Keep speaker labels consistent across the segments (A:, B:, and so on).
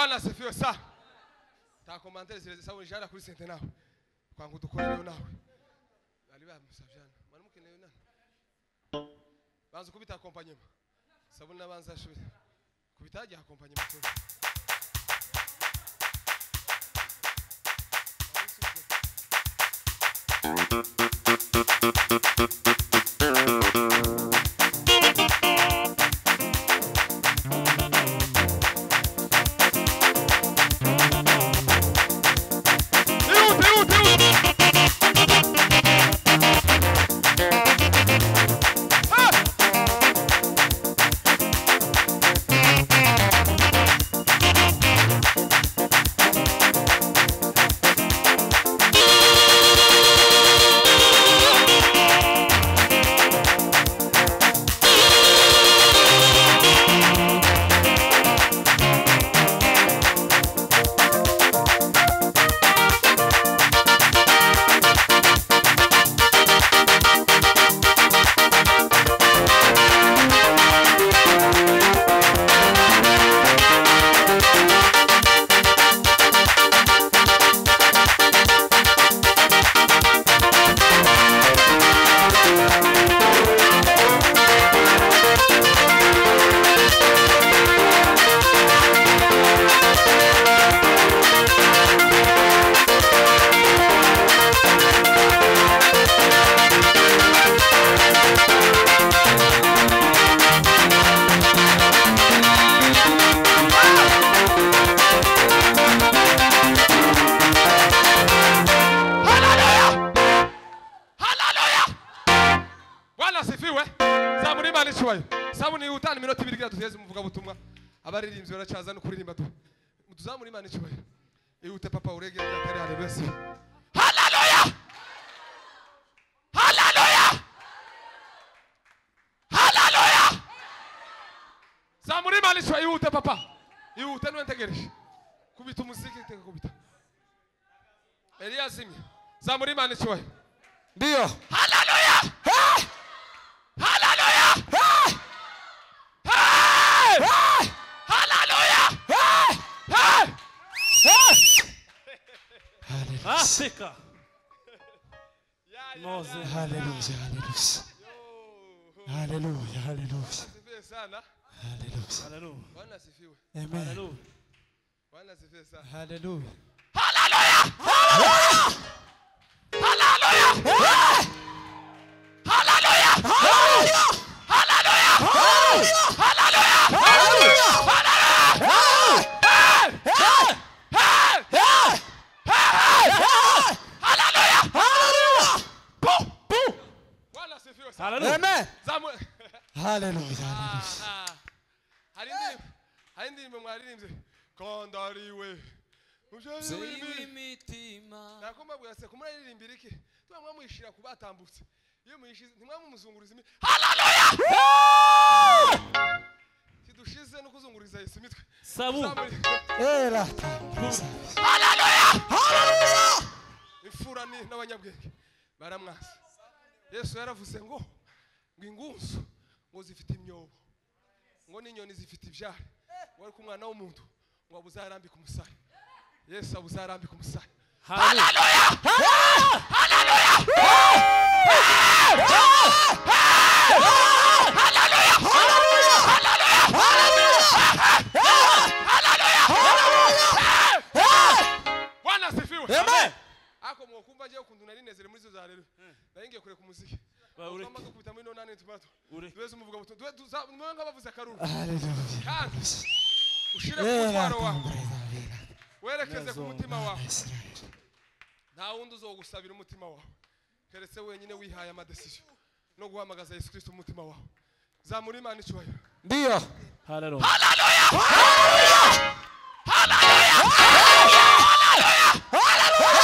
A: Bwana asifiwe sana. Ta commentaire zile sawa njara kuri sente nawe. Kwangu dukorere nawe. Bali bamusavyana. Mwana mukeneye nani? Banza kubita accompagnement. Sabuna banza shubira. Kubitaje accompagnement. Sabuni utani minota 2 tugeze muvuga butumwa abaririmbyi baracaza no kuririmba tu tuzamuri Imana icyubahiro ihute papa urege atari haleluya haleluya haleluya haleluya zamuri Imana icyubahiro ihute papa ihute nwentegereje kubita umuziki teka kubita Elias imye zamuri Imana icyubahiro ndio haleluya haleluya
B: Africa.
C: Hallelujah, hallelujah. Hallelujah, hallelujah. Hallelujah.
A: Bwana asifiwe.
C: Amen.
B: Hallelujah.
A: Bwana asifiwe sana.
C: Hallelujah.
A: Hallelujah. Hallelujah. Hallelujah. Hallelujah. Hallelujah. Hallelujah.
B: Hallelujah.
C: Amen.
A: Hallelujah.
C: Hallelujah.
A: Hari mwaririmze kondariwe.
B: Imitima.
A: Nakoma bwase kumuririmbira iki? Twamwe mwishira kubatambutse. Iyo muyishize ntimwamwe muzunguriza imi. Hallelujah! Kidushize no kuzunguriza Yesu mitwe.
B: Sabu.
A: Hallelujah! Hallelujah! Ifurani n'abanyabwenge baramwasa. Yesu yaravuze ngo ingunzu ngo zifite imyobo. Ngo n'inyoni zifite ibyara. Ngo ariko umwana w'umuntu ngo abuzarambika umusaya. Yesu abuzarambika umusaya. Hallelujah! Hallelujah! Hallelujah! Hallelujah! Bwana asifiwe.
C: Amen.
A: Ako mwokumva je ukuntu nari nezere muri zo za rero. Naringiye kure ku muziki. Bama gukubita muri 9 tomato. Twese muvuga buto. Mwe ngabavuze akaruru.
C: Hallelujah.
A: Kandi ushire ku twaro wawe. Werekeze ku mutima wawe. Nta wundi uzogusabira umutima wawe. Keretse wenyine wihaye amadecision no guhamagaza Yesu Kristo umutima wawe. Zamuri Imana icyubahiro.
C: Ndio.
B: Hallelujah.
A: Hallelujah! Hallelujah! Hallelujah! Hallelujah!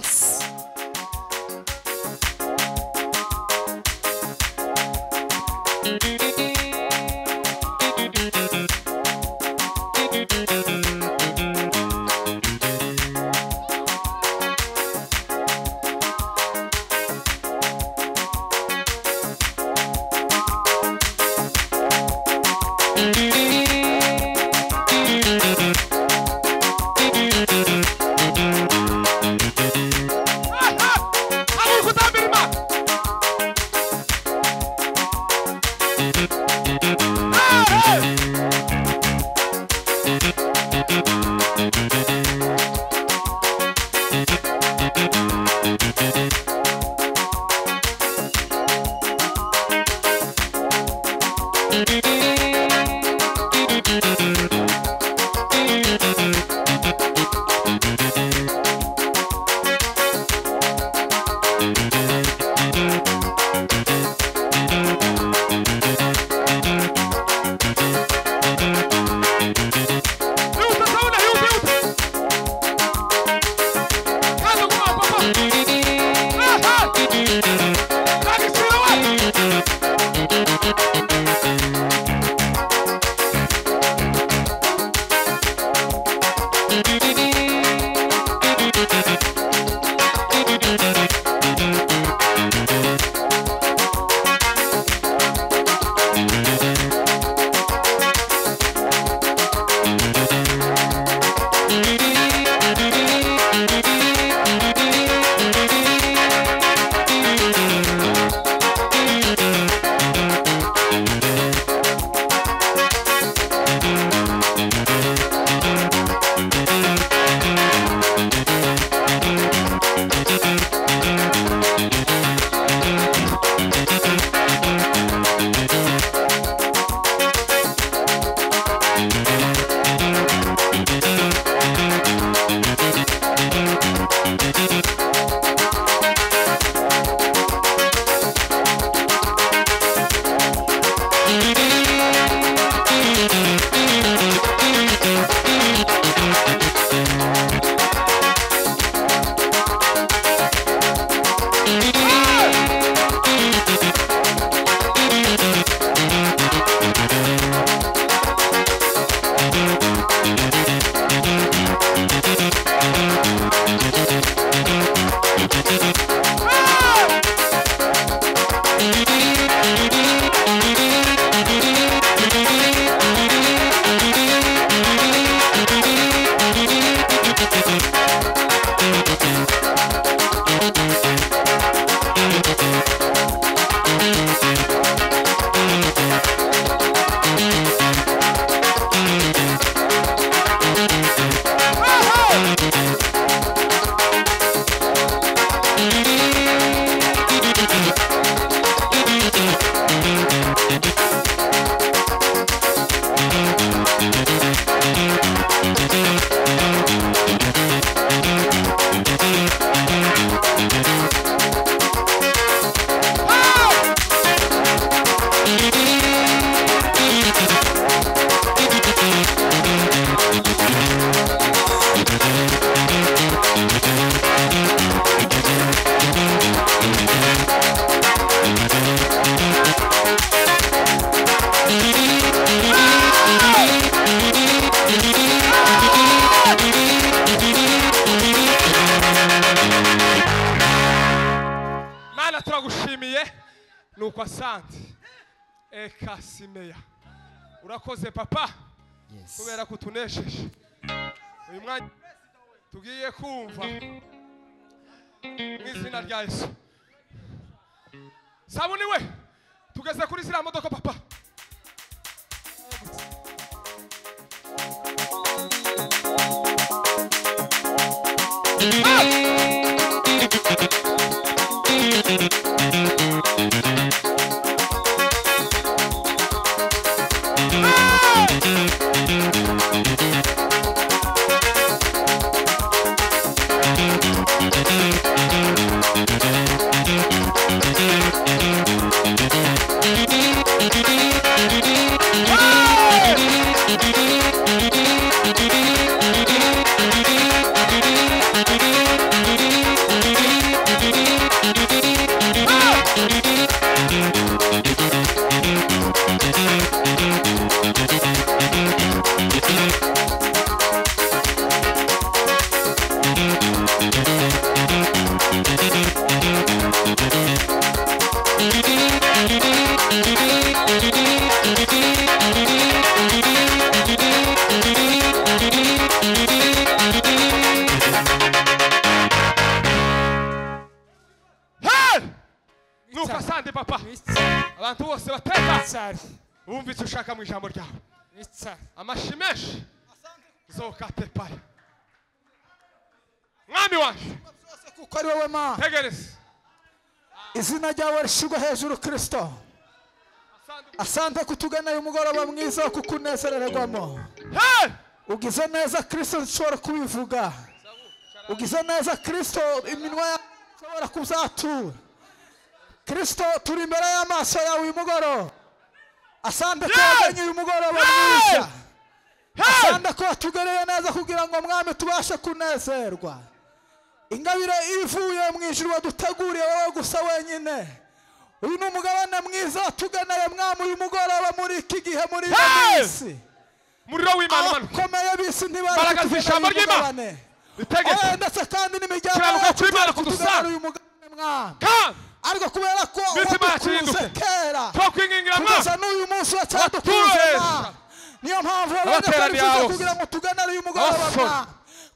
D: Jesus.
A: nuko asante ekasimeya urakoze papa kubera kutunesheje uyu mwanya tugiye kumva mwizina rya Yesu. Sabuni we tugeze kuri zira modoka papa. papa
C: Nitsari.
A: abantu bose bateka
C: Nitsari.
A: bumva icyo ushaka mu ijambo ryawe
C: Nitsari.
A: amashi menshi zokate paya mwami wacu
C: Kuko ari wowe Mana.
A: tegereze
C: Izina ryawe rishigwa hejuru Kristo. Asante kutugana uyu mugoroba mwiza wo kukunezererwamo.
A: Hey!
C: Ugize neza Kristo nshobora kubivuga. Ugize neza Kristo iminwa yawe nshobora kuzatura. Kristo turi imbere y'amaso yawe uyu mugoroba. Asante ko waganye uyu mugoroba mwiza. Asante ko watugereye neza kugira ngo mwami tubashe kunezerwa. Ingabire ivuye mu ijuru waduteguriye wowe gusa wenyine. Uyu ni umugabane mwiza watugeneye mwami uyu mugoroba muri iki gihe muri iyi minsi.
A: Muriro w'Imana manuka
C: Abakomeye b'isi ntibari
A: Baragaza ijambo ry'Imana. Bitegeke
C: ndetse kandi n'imiryango
A: kiranuka
C: yacu
A: kw'Imana
C: tugana
A: kudusanga
C: uyu mugabane mwami.
A: kandi
C: Ariko kubera ko
A: Mitima yacu
C: wadukunze
A: ihinduke.
C: kera
A: twakwingingira
C: kugeza
A: mwami
C: n'uyu munsi wacyadukunze
A: Watuweza.
C: mwami. Niyo mpamvu
A: Abateraniye
C: wabonye
A: aho.
C: kugira ngo tuganare uyu mugoroba
A: Abasore.
C: mwami.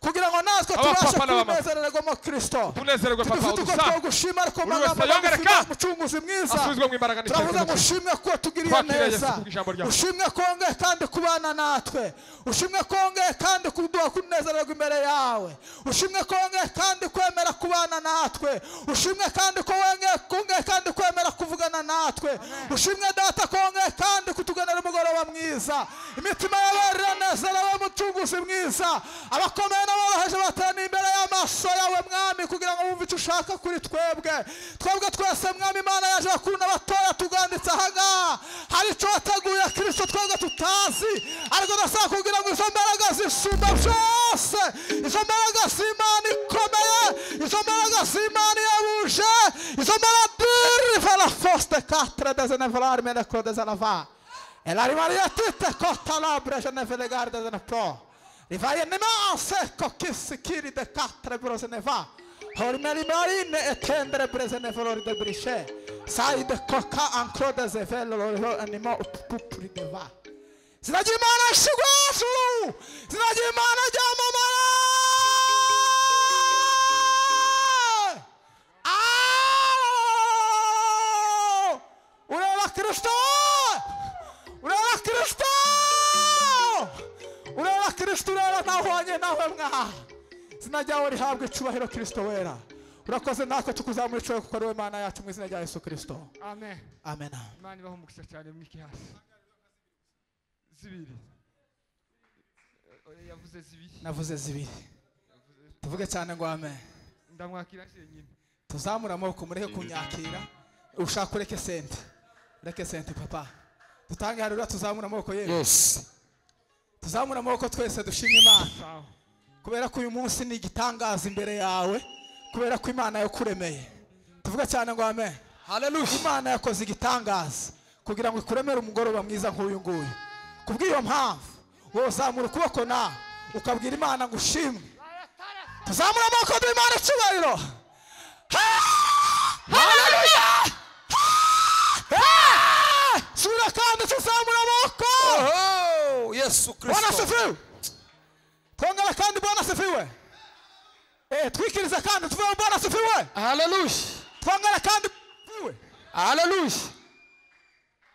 C: Kugira ngo natwe
A: Abapapa
C: tubashe
A: n'abamama.
C: kunezererwamo Kristo.
A: tunezerwe papa
C: Dufite uko
A: udusanga
C: twogushima ariko
A: Buri wese
C: amagambo
A: yongere
C: magufi
A: kandi
C: umucunguzi mwiza.
A: asubizwe mu imbaraga
C: Turavuga ngo
A: n'icyerekezo
C: ushimwe ko tugiriye
A: Twakiriye Yesu
C: neza.
A: kubw'ijambo ryawe.
C: Ushimwe ko wongeye kandi kubana natwe. Ushimwe ko wongeye kandi kuduha kunezererwa imbere yawe. Ushimwe ko wongeye kandi kwemera kubana natwe. Ushimwe kandi ko wongeye kandi kwemera kuvugana natwe. Ushimwe data ko wongeye kandi kutuganira umugoroba mwiza. Imitima y'abari iranezerewe mucunguzi mwiza. Abakomeye n'aboroheje bateraniye imbere y'amaso yawe mwami kugira ngo wumve icyo ushaka kuri twebwe. Twebwe twese mwami Imana yaje bakuru n'abatoya tuganditse ahangaha. Hari icyo wateguye Kristo twebwe tutazi. Ariko ndasaba kugira ngo izo mbaraga zisumba byose. Izo mbaraga z'Imana ikomeye. Izo mbaraga z'Imana yabuje. Izo mbaraga diriva la foste quatre des nevolar me ne code zanava. E la rimaria tutte cotta labbra je ne ve le garde de ne pro. Rivarie ne ma secco che si chiri de quatre brose ne va. Hormeri marine e tendre prese ne volori del brisce. Sai de coca ancro de zevello lo animo pupuri de va. Sinagi mana shigwasu. Sinagi mana jamama. Urela Cristo! Urela Cristo! Urela Kristo urela nahwanye nawe mwa. Izina ryawe rihabwe icubahiro Kristo wera. Urakoze natwe tukuzamura icubahiro kuko ari wowe Mana yacu mu izina rya Yesu Kristo.
D: Amen.
C: Amen.
D: Imana ibaho umugisha cyane mu hasi. Zibiri. Yavuze zibiri.
C: Navuze zibiri. Tuvuge cyane ngo amen.
D: Ndamwakira nyine.
C: Tuzamura amaboko mureke kunyakira. Ushaka ureke sente. Ureke sente papa. Tutange harura tuzamura amaboko yewe.
E: Yes.
C: Tuzamura amaboko twese dushimye Imana.
D: Sawa.
C: Kubera ko uyu munsi ni igitangaza imbere yawe. Kubera ko Imana yakuremeye. Tuvuge cyane ngo amen.
E: Hallelujah.
C: Imana yakoze igitangaza kugira ngo ikuremere umugoroba mwiza nk'uyu nguyu. Kubw'iyo mpamvu wowe uzamura ukuboko nawe ukabwira Imana ngo ushimwe. Tuzamura amaboko y'Imana icyubahiro. Hallelujah. Sura kandi tuzamura amaboko.
E: Oh, Yesu
C: Bwana
E: Kristo.
C: asifiwe. Twongera kandi Bwana asifiwe. Twikiriza kandi tuvuge Bwana asifiwe.
E: Hallelujah.
C: Twongera kandi asifiwe.
E: Hallelujah.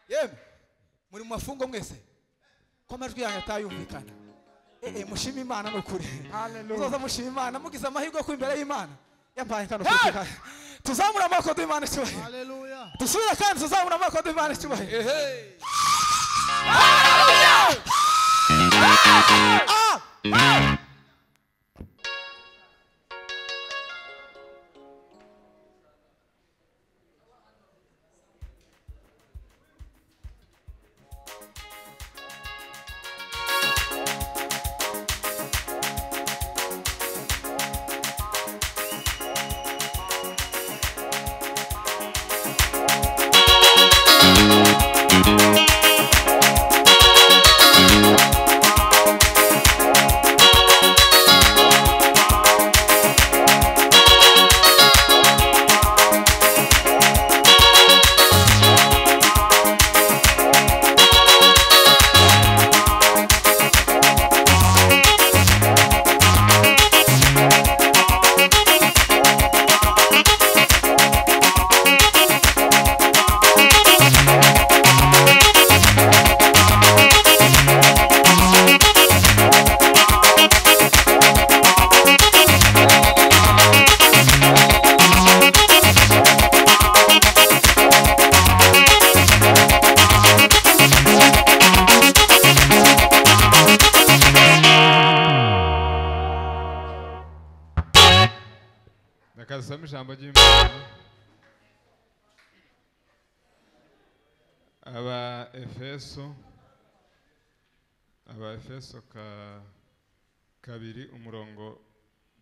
C: Yemwe muri mu mafungo mwese ko amajwi yanyu atayumvikana. Mushima Imana n'ukuri.
D: Hallelujah.
C: Muzoza mushima Imana mugize amahirwe ko imbere y'Imana. Yampaye kano kufika. Tuzamura amaboko y'Imana icyubahiro.
E: Hallelujah.
C: Dusubire kandi tuzamura amaboko y'Imana icyubahiro.
E: Hey.
C: Hallelujah.
F: reka dusome ijambo ry'Imana. aba Efeso kabiri umurongo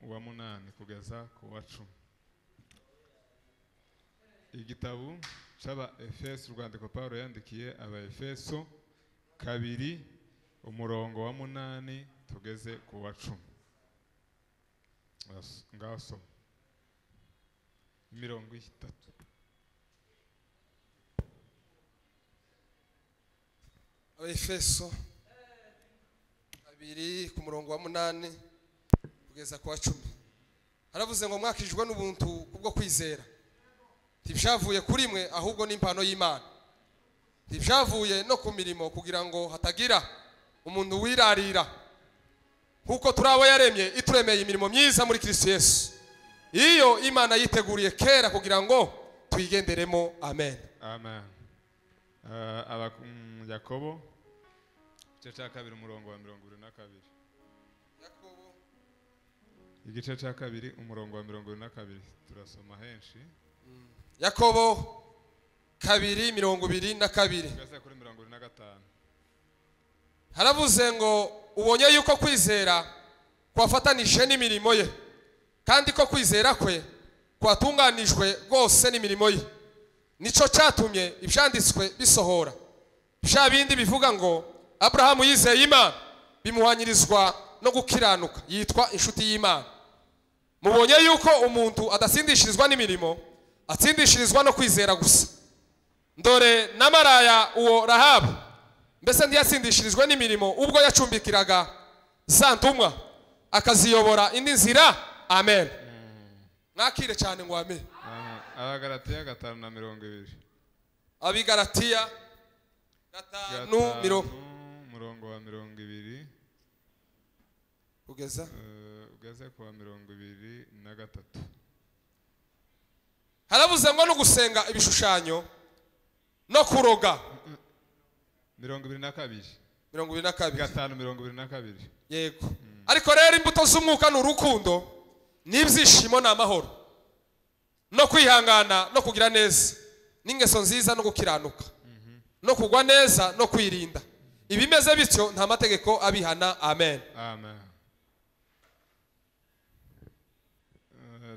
F: wa 8 kugeza ku wa 10. Igitabo c'aba Efeso, urwandiko Paulo yandikiye aba Efeso kabiri umurongo wa 8 tugeze ku wa 10. Ngaso imirongo 3.
A: Efeso abiri ku murongo wa 8 kugeza ku wa 10. Haravuze ngo mwakijwe n'ubuntu kubwo kwizera. Ntibyavuye kuri mwe ahubwo n'impano y'Imana. Ntibyavuye no ku mirimo kugira ngo hatagira umuntu wirarira. Kuko turabo yaremye ituremeye imirimo myiza muri Kristo Yesu. Iyo Imana yiteguriye kera kugira ngo tuyigenderemo. Amen.
F: Amen. Yakobo igice cya 2 umurongo wa 22.
A: Yakobo
F: igice cya 2 umurongo wa 22 turasoma henshi.
A: Yakobo 2:22
F: Gase kuri 25.
A: haravuze ngo ubonye yuko kwizera kwafatanije n'imirimo ye, kandi ko kwizera kwe kwatunganijwe rwose n'imirimo ye, nico cyatumye ibyanditswe bisohora bya bindi bivuga ngo Abrahamu yizeye Imana bimuhanyirizwa no gukiranuka, yitwa inshuti y'Imana. Mubonye yuko umuntu adasindishirizwa n'imirimo, atsindishirizwa no kwizera gusa. Ndore namaraya uwo Rahabu mbese ntiyasindishirizwe n'imirimo ubwo yacumbikiraga za ntumwa akaziyobora indi nzira. Amen. Nakire cyane ngo amen.
F: Abagalatiya 5:20.
A: Abigalatiya 5:20
F: umurongo wa 20
A: ugeze
F: ku wa 23.
A: haravuze ngo no gusenga ibishushanyo no kuroga
F: 22.
A: 22.
F: 5:22.
A: Yego. Ariko rero imbuto z'umwuka n'urukundo n'ibyishimo n'amahoro no kwihangana no kugira neza n'ingeso nziza no gukiranuka no kugwa neza no kwirinda. Ibimeze bityo nta mategeko abihana. Amen.
F: Amen.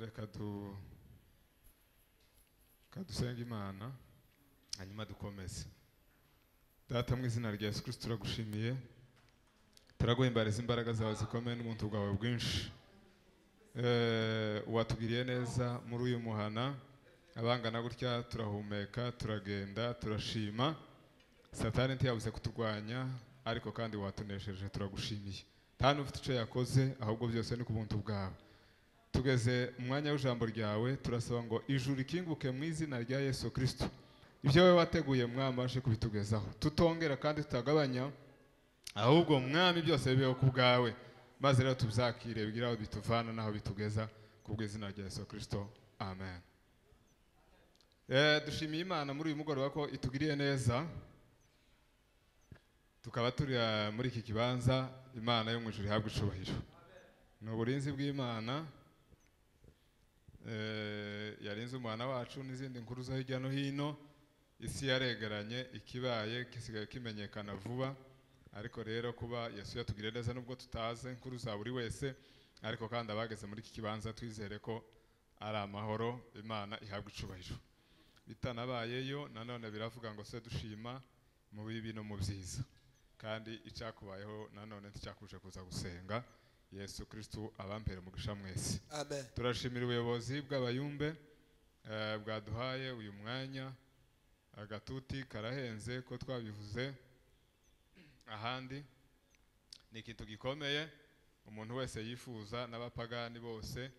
F: Reka dusenga Imana hanyuma dukomeze. Data, mu izina rya Yesu Kristo turagushimiye, turaguhimbariza imbaraga zawe zikomeye n'umuntu bwawe bwinshi. Watugiriye neza muri uyu muhana, abangana gutya turahumeka, turagenda, turashima. Satani ntiyabuze kuturwanya, ariko kandi watunesheje, turagushimiye. Nta n'ufite icyo yakoze, ahubwo byose ni ku buntu bwawe. Tugeze umwanya w'ijambo ryawe, turasaba ngo ijuru ikinguke mu izina rya Yesu Kristo. Ibyo wowe wateguye Mwami washe kubitugezaho, tutongera kandi tutagabanya, ahubwo Mwami byose bibeho ku bwawe, maze rero tubyakire bigira aho bituvana naho bitugeza ku bw'izina rya Yesu Kristo. Amen. Dushimiye Imana muri uyu mugoroba ko itugiriye neza, tukaba turi muri iki kibanza. Imana yo mu ijuru ihabwe icubahiro. Ni uburinzi bw'Imana yarinze umwana wacu n'izindi nkuru zo hirya no hino. Isi yaregeranye, ikibaye kisigaye kimenyekana vuba, ariko rero kuba Yesu yatugiriye neza nubwo tutaze inkuru za buri wese, ariko kandi abageze muri iki kibanza twizere ko ari amahoro. Imana ihabwe icubahiro. Bitanabayeyo nanone biravuga ngo se dushima mu bibi no mu byiza, kandi icyakubayeho nanone nticyakuje kuza gusenga. Yesu Kristo abampere mugisha mwese.
A: Amen.
F: Turashimira ubuyobozi bw'abayumbe bwaduhaye uyu mwanya. Agatuti karahenze ko twabivuze ahandi, ni ikintu gikomeye. Umuntu wese yifuza, n'abapagani bose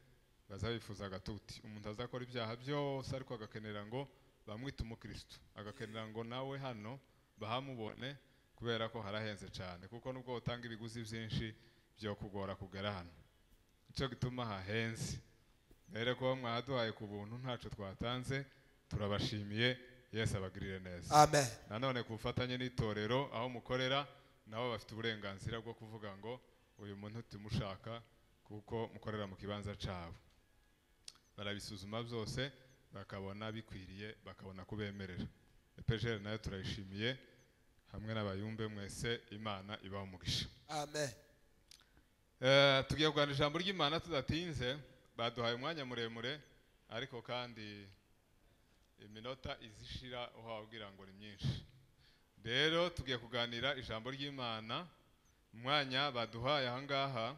F: bazabifuza agatuti. Umuntu azakora ibyaha byose ariko agakenera ngo bamwite umukristo, agakenera ngo nawe hano bahamubone, kubera ko harahenze cyane, kuko nubwo utanga ibiguzi byinshi byo kugora kugera hano, nicyo gituma hahenze. Rero ko mwaduhaye ku buntu ntacyo twatanze, turabashimiye. Yesu abagirire neza.
A: Amen.
F: Nanone ku bufatanye n'itorero aho mukorera, nabo bafite uburenganzira bwo kuvuga ngo uyu muntu tumushaka kuko mukorera mu kibanza cyabo. barabisuzuma byose bakabona bikwiriye bakabona kubemerera. EPGR nayo turayishimiye hamwe n'abayumbe mwese Imana ibaho umugisha.
E: Amen.
F: Tugiye kuganira ijambo ry'Imana tudatinze, baduhaye umwanya muremure ariko kandi iminota izishira aho wabwira ngo ni myinshi. Rero tugiye kuganira ijambo ry'Imana, umwanya baduhaye ahangaha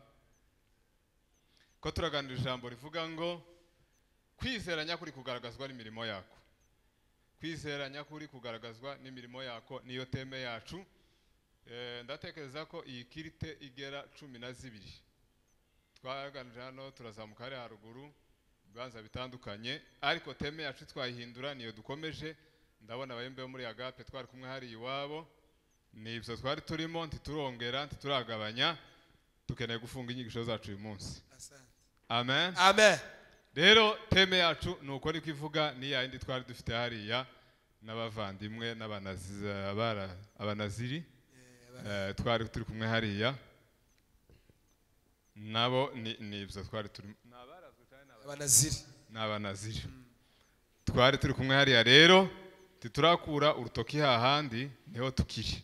F: ko turaganira ijambo rivuga ngo kwizera nyakuri kugaragazwa n'imirimo yako. Kwizera nyakuri kugaragazwa n'imirimo yako niyo teme yacu. Ndatekereza ko iyi kirite igera 12 twaganira hano, turazamuka hari haruguru bibanza bitandukanye, ariko teme yacu twayihindura niyo dukomeje. Ndabona abayembe muri Agape twari kumwe hari iwabo, nibyo twari turimo, ntiturongera ntituragabanya, tukeneye gufunga inyigisho zacu uyu munsi. Amen.
E: Amen.
F: Rero teme yacu nuko ari kwivuga ni ya indi twari dufite hariya n'abavandimwe n'abanaziri twari turi kumwe hariya nabo nibyo twari turi n'abanaziri twari turi kumwe hariya. Rero titurakura urutoki hahandi niho tukiri.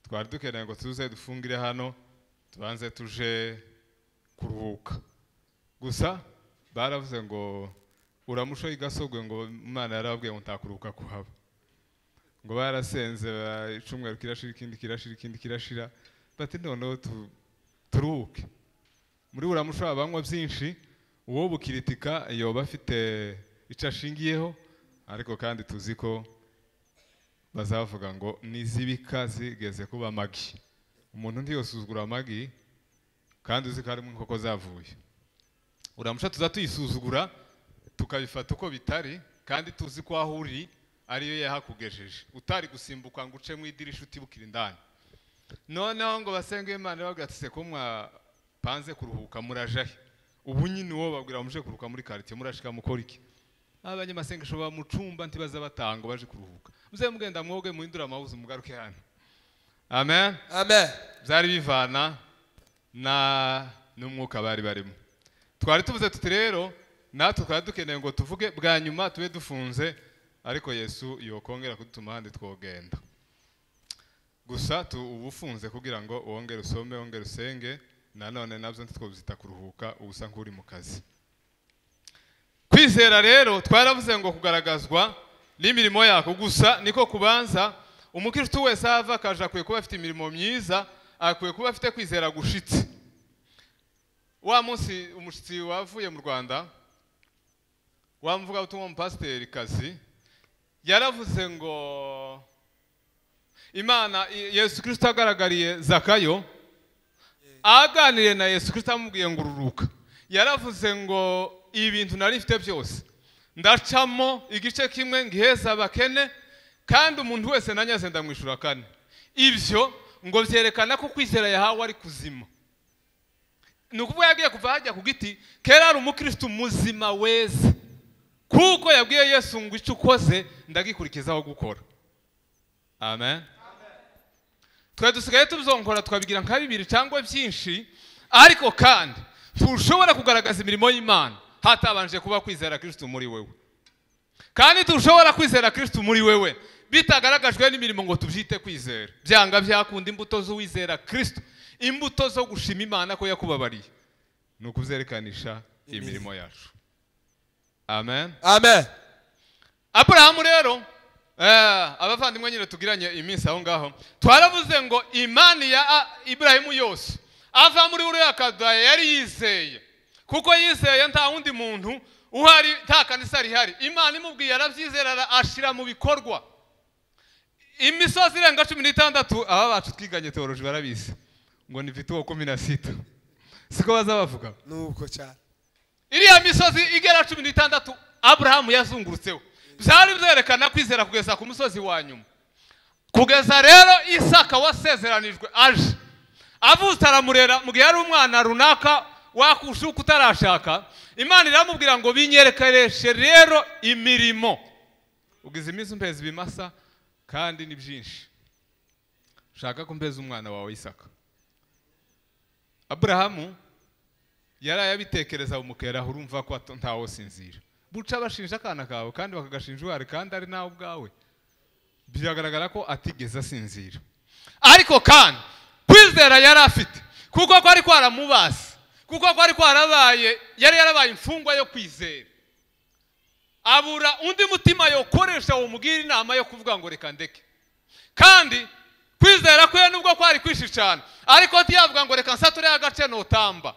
F: Twari dukeneye ngo tuze dufungire hano tubanze tuje kuruhuka. Gusa baravuze ngo uramusho igasogwe ngo Imana yarababwiye ngo ntakuruhuka kuhaba, ngo barasenze icumweru kirashira ikindi kirashira bati noneho turuhuke. Muri uramusho abanywa byinshi, uwo bukiritika yoba afite icyo ashingiyeho, ariko kandi tuzi ko bazavuga ngo nizibika zigeze kuba amagi. Umuntu ntiyosuzugura amagi kandi uzi ko harimo inkoko zavuye. Uramusha tuza tuyisuzugura tukabifata uko bitari, kandi tuzi ko aho uri ariyo yahakugejeje, utari gusimbuka ngo uce mu idirisha utibukira indani. Noneho ngo basenge Imana bagatse ko mwapanze kuruhuka murajahe. Ubu nyine uwo babwira muje kuruhuka muri quartier murashika mukora iki? Abanyamasengesho ba mucumba ntibaza batanga baje kuruhuka. Muze mugenda mwoge muhindura amawuzi mugaruke hano. Amen.
E: Amen.
F: Byari bivana n'umwuka bari barimo. Twari tuvuze tuti rero natwe twari dukeneye ngo tuvuge bwa nyuma tube dufunze, ariko Yesu yokongera kudutuma handi twogenda. Gusa ubufunze kugira ngo wongere usome wongere usenge, nanone nabyo ntitwobizita kuruhuka ubusa nk'uri mu kazi. Kwizera rero twaravuze ngo kugaragazwa n'imirimo yako. Gusa niko kubanza umukristo wese ava akaja kwiye kuba afite imirimo myiza, akwiye kuba afite kwizera gushitse. Wa munsi umushitsi wavuye mu Rwanda wamvuga utumwa mu pasiteri kazi yaravuze ngo Imana Yesu Kristo agaragariye Zakayo, aganiriye na Yesu Kristo amubwiye ngo ururuka. Yaravuze ngo ibintu nari mfite byose ndacamo igice kimwe ngiheza abakene, kandi umuntu wese nanyaze ndamwishura kane. Ibyo ngo byerekana ko kwizera yahawe ari kuzima. Nukuvuga yagiye kuva hajya ku giti, kera ari umukristo muzima weze, kuko yabwiye Yesu ngo icyo ukoze ndagikurikizaho gukora. Amen. Twe dusigaye tuzonkora twabigira nka 2 cyangwa byinshi, ariko kandi tushobora kugaragaza imirimo y'Imana hatabanje kuba kwizera Kristo muri wewe. Kandi tushobora kwizera Kristo muri wewe bitagaragajwe n'imirimo ngo tubyite kwizera. Byanga byakunda imbuto z'uwizera Kristo, imbuto zo gushima Imana ko yakubabariye, nukuzerekanisha imirimo yacu. Amen.
E: Amen.
F: Abraham rero abavandimwe nyine tugiranye iminsi aho ngaho twaravuze ngo imani ya Ibrahimu yose ava muri uriya Kaludaya yari yizeye, kuko yizeye nta wundi muntu uhari, nta kanisa rihari. Imana imubwiye arabyizera ashira mu bikorwa. Imisozi irenga 16 aba bacu twiganye teoloji barabizi ngo ni vituo 16, siko bazabavuga
E: nuko cyane.
F: Iriya misozi igera 16 Abraham yazungurutseho, byari byerekana kwizera kugeza ku musozi wa nyuma. Kugeza rero Isaka wasezeranijwe aje avuze aramurera mu gihe ari umwana runaka wakushuka utarashaka, Imana iramubwira ngo binyerekereshe rero imirimo. Ugize imizi mpezi bimasa kandi ni byinshi, shaka kumpeza umwana wawe Isaka. Abrahamu yarayabitekereza umukera urumva ko ntawo sinzira buca bashinja akana kawe kandi bakagashinja uwari kandi ari nawe ubwawe biragaragara ko atigeze asinzira ariko kandi kwizera yari afite kuko ko ari kwaramubaza kuko ko ari kwarabaye yari yarabaye imfungwa yo kwizera abura undi mutima yokoresha wo mugira inama yo kuvuga ngo reka ndeke kandi kwizera kwe nubwo kwari kwishicana ariko ntiyavuga ngo reka nsature agace notamba